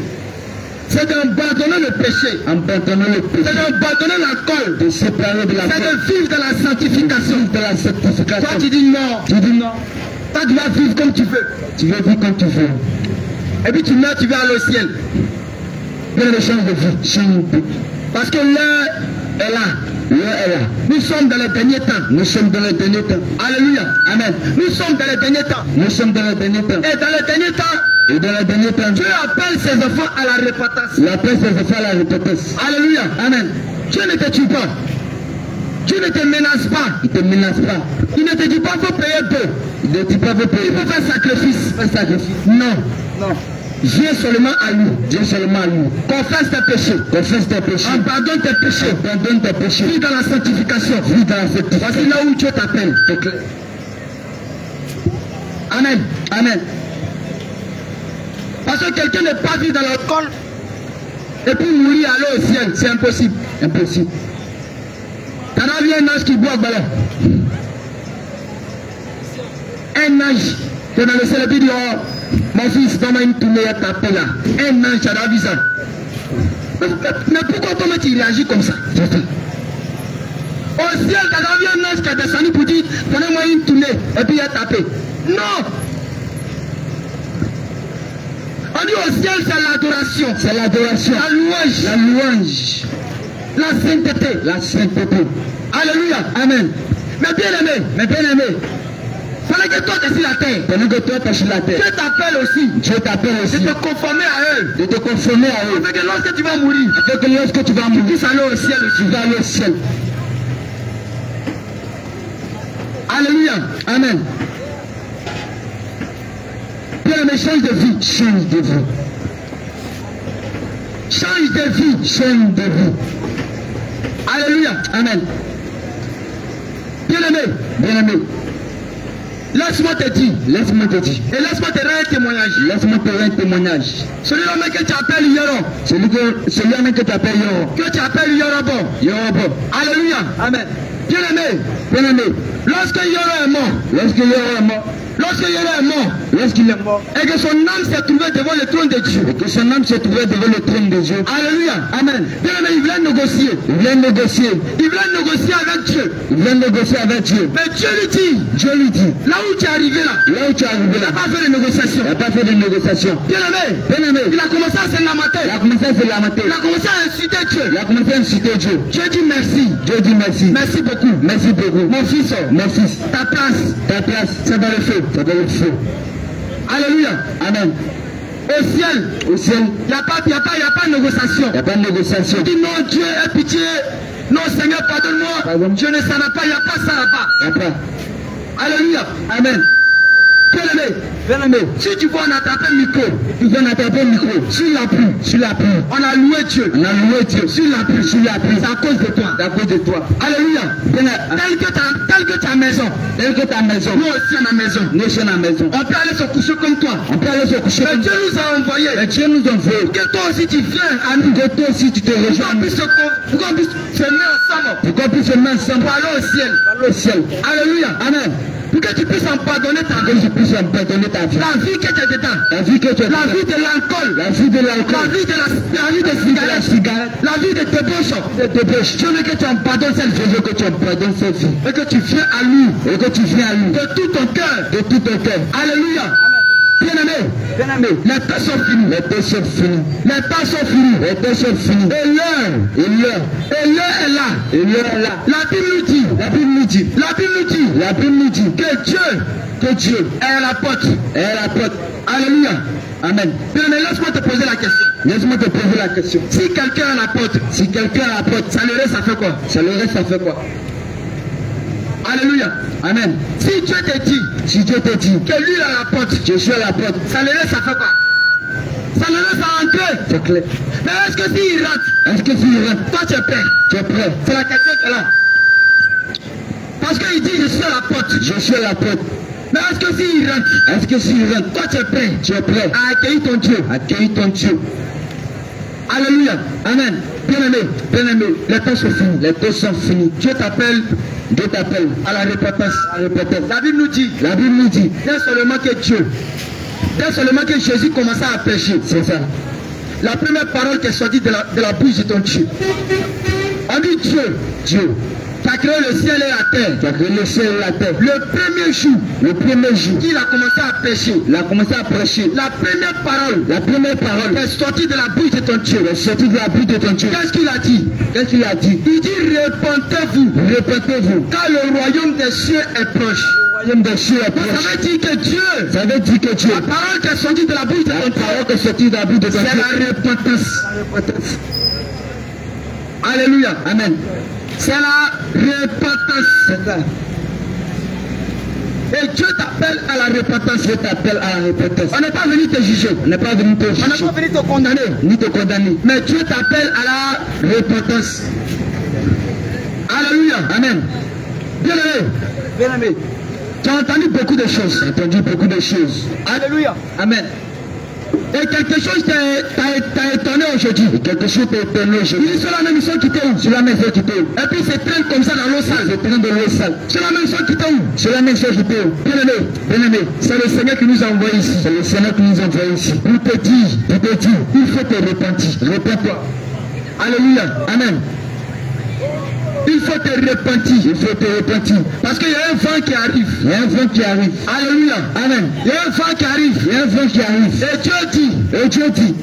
c'est d'abandonner le péché. abandonner le C'est péché, d'abandonner l'alcool. de séparer de la C'est foi, de vivre dans la sanctification. de la sanctification. Toi, tu dis non. Tu dis non. Toi, tu vas vivre comme tu veux. Tu veux vivre comme tu veux. Et puis tu meurs, tu vas aller au ciel. Bien le change de vie, change de vie. Parce que l'heure est là. L'heure est là. Nous sommes dans les derniers temps. Nous sommes dans les derniers temps. Alléluia. Amen. Nous sommes dans les derniers temps. Nous sommes dans les derniers temps. Et dans les derniers temps, Et dans les derniers temps, Dieu appelle ses enfants à la repentance. la paix se fait à la repentance. Alléluia. Amen. Dieu ne te tue pas. Dieu ne te menace pas. Il ne te menace pas. Il ne te dit pas qu'il faut payer peu. Il ne dit pas de payer. Il faut faire sacrifice. Pas sacrifice. Non. Non. Viens seulement à lui. Dieu seulement à lui. Confesse tes péchés. Confesse tes péchés. Pardonne tes péchés. Pardonne tes péchés. Vis dans la sanctification. Vis dans la sanctification. Voici là où Dieu t'appelle. C'est clair. Amen. Amen. Parce que quelqu'un n'est pas vu dans l'alcool et puis mourir aller au ciel, c'est impossible. Impossible. T'en as vu un ange qui boit ballon. Un ange qui est dans le ciel et puis dit, oh, mon fils, donne-moi une tournée à taper là. Un ange, t'en as vu ça. Mais pourquoi toi tu réagis comme ça? Au ciel, t'en as vu un ange qui est descendu pour dire, donnez-moi une tournée et puis il a tapé. Non! On dit au ciel, c'est l'adoration. C'est l'adoration. La louange. La louange. La sainteté. La sainteté. Alléluia. Amen. Mais bien aimé. Mais bien aimé, Pendant que toi tu es sur la terre, pendant que toi tu es sur la terre, Dieu t'appelle aussi Dieu t'appelle aussi de te conformer à eux. de te conformer à eux. Afin que lorsque tu vas mourir, Afin que lorsque tu vas tu mourir, puisses aller au ciel tu aussi. vas aller au ciel. Alléluia. Amen. Bien aimé, change de vie. Change de vie. Change de vie. Change de vie. Alléluia. Amen. Bien aimé, Bien aimé, laisse-moi te dire. laisse-moi te dire. Et laisse-moi te rendre un témoignage. Laisse-moi te rendre un témoignage. Celui-là même que tu appelles Yoro. Celui-là même que tu appelles Yoro. Que tu appelles Yorobo. Yorobo. Alléluia. Amen. Bien aimé, Bien aimé, lorsque Yoro est mort, lorsque Yoro est mort, lorsqu'il est mort, et que son âme s'est trouvée devant le trône de Dieu. et que son âme se trouvait devant le trône de Dieu. Alléluia. Amen. Bien aimé, il voulait négocier. Il vient négocier. Il voulait négocier avec Dieu. Il vient négocier avec Dieu. Mais Dieu lui dit, Dieu lui dit, là où tu es arrivé là, là où tu es arrivé il là, n'a pas fait de négociation. il n'a pas fait de négociation. Bien aimé, Bien aimé, il a commencé à se lamenter. il a commencé à se lamenter. Il a commencé à insulter Dieu. Il a commencé à insulter Dieu. Dieu dit merci. Dieu dit merci. Merci beaucoup. Merci beaucoup. Mon fils, Mon fils, ta place, ta place, c'est dans le feu. c'est dans le feu. Alléluia. Amen. Au ciel, Au ciel, il n'y a pas de négociation. il n'y a pas de négociation. Il dit non, Dieu, aie pitié. Non, Seigneur, pardonne-moi. Pardon. Je ne savais pas, il n'y a pas ça là-bas. Il n'y a pas. Alléluia. Amen. Bien aimé, Bien aimé, si tu vois, on a tapé le micro. tu viens d'attraper le micro. Sur la pluie, Sur la pluie. on a loué Dieu. On a loué Dieu. Sur la pluie, Sur la pluie. c'est à cause de toi. C'est à cause de toi. Alléluia. Bien, Tel que ta maison, tel que ta maison, nous aussi on a maison. nous sommes à la maison. On peut aller se coucher comme toi. On peut aller se coucher. Mais Dieu nous a envoyé. Mais Dieu nous envoie. Que toi aussi tu viens à nous. Que toi aussi tu te Pour rejoins. qu'on puisse se mettre ensemble Pour qu'on puisse se mettre ensemble pour aller au ciel. aller au ciel. Alléluia. Amen. Pour que tu puisses en pardonner ta Que vie. tu puisses en pardonner ta vie. La vie que tu es dedans. La vie que tu as. La vie de l'alcool. La vie de La l'alcool. vie de La cigarette. cigarette. La vie de débauche. De débauche. Dieu veut que tu en pardonnes cette Je vie. veux que tu en pardonnes cette vie. Et que tu viens à lui Et que tu viens à lui de tout ton cœur. de tout ton cœur. Alléluia. Bien aimé, Bien aimé, les temps sont finis. les temps sont finis. Les temps sont finis. Les temps sont finis. Et l'heure est là. Et l'heure est là. La Bible nous dit, La Bible nous dit, la Bible nous dit la Bible nous dit que Dieu est à la porte. est la porte. Alléluia. Amen. Bien aimé, laisse-moi te poser la question. Laisse-moi te poser la question. Si quelqu'un est à la porte, Si quelqu'un est à la porte, ça le reste, ça fait quoi? ça le reste, ça fait quoi? Alléluia. Amen. Si Dieu te dit que lui a la porte, je suis à la porte, ça le laisse à faire quoi? Ça le laisse à entrer. c'est clair. Mais est-ce que s'il rentre, toi tu es prêt? Tu es prêt? C'est la question qui est là. Parce qu'il dit je suis à la porte. Je suis à la porte. Mais est-ce que s'il rentre, toi tu es prêt? Tu es prêt À accueillir ton Dieu. Accueillir ton Dieu. Alléluia. Amen. Bien-aimé, les temps sont finis. Les temps sont finis. Dieu t'appelle à la repentance. La Bible nous dit, dès seulement que Jésus commença à prêcher, c'est ça. La première parole qui est sortie de la bouche de ton Dieu. On dit Dieu qui a créé le ciel et la terre. Le premier jour qu'il a commencé à prêcher. La première parole qui est sortie de la bouche de ton Dieu. Qu'est-ce qu'il a dit? Il dit répentez-vous. Car le royaume des cieux est proche. Ça veut dire que Dieu, la parole qui est sortie de la bouche de ton Dieu, c'est la repentance. Alléluia. Amen. C'est la repentance. Et Dieu t'appelle à la repentance. On n'est pas venu te juger. On n'est pas venu te condamner. Mais Dieu t'appelle à la repentance. Alléluia. Amen. Bien-aimé. Tu as entendu beaucoup de choses. Alléluia. Amen. Et quelque chose t'a étonné aujourd'hui. Il est sur la même mission qui t'est où? Et puis c'est traîne comme ça dans l'eau sale. C'est la même chose qui t'est où? Bien-aimé, c'est le Seigneur qui nous a envoyés ici. Pour te dire, il faut te repentir. Repends-toi. Alléluia. Amen. Il faut te repentir. Parce qu'il y a un vent qui arrive. Alléluia. Amen. Il y a un vent qui arrive. Et Dieu dit,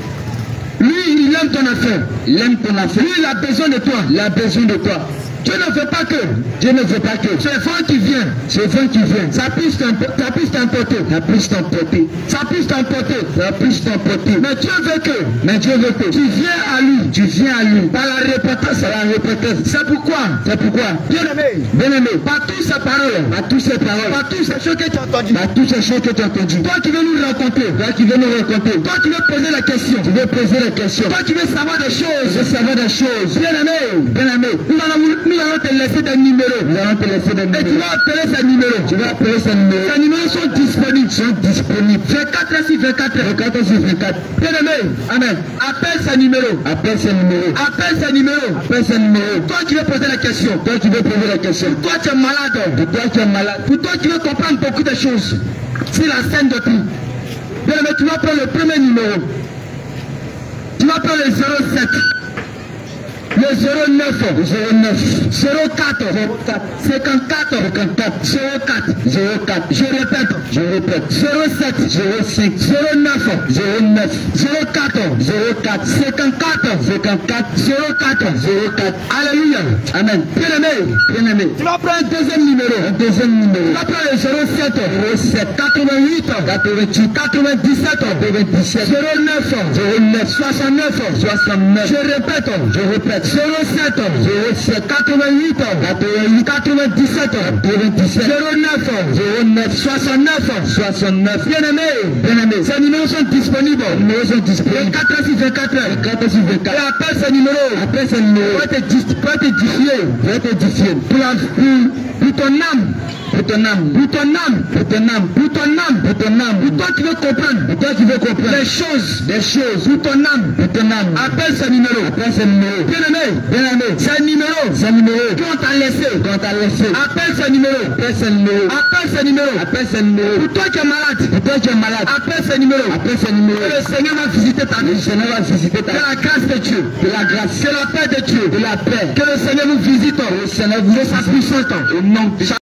lui, il aime ton affaire. Lui, il a besoin de toi. Dieu ne veut pas que ce vent qui vient, ça puisse t'emporter. Mais Dieu veut que tu viens à lui. Par la repentance. C'est pourquoi, bien-aimé, par toutes ces paroles, par toutes ces choses que tu as entendues, toi qui veux nous rencontrer, toi qui veux poser la question, toi qui veux savoir des choses, bien-aimé, nous allons te laisser des numéros. Et tu vas appeler ces numéros. Ces numéros sont disponibles. 24 heures sur 24 heures. Bien-aimé, amen. Appelle ces numéros. Toi qui veux poser la question. Toi tu es malade. Pour toi qui veux comprendre beaucoup de choses. C'est la scène de tout. Bien-aimé, tu vas prendre le premier numéro. Tu vas prendre le 07. Le 09, 04, 54, 04. Je répète. 07, 09, 04, 54, 04. Alléluia. Amen. Bien-aimé. Tu vas prendre un deuxième numéro. Tu vas prendre le 07, 88, 97, 09, 69. Je répète. 07, 88, 97, 09, 69. Bien-aimé, ces numéros sont disponibles. 24 heures sur 24 heures. Et appelle ces numéros. Pour être édifié. Pour ton âme. Pour ton âme. Pour toi qui veux comprendre. Les choses. Pour ton âme. Appelle ce numéro. Bien-aimé. Ces numéros qui ont t'a laissé. Appelle ce numéro. Pour toi qui es malade. Appelle ce numéro. Et le Seigneur va visiter ta vie. Que la grâce de Dieu. Que la paix de Dieu. Que le Seigneur vous visite. De sa puissance.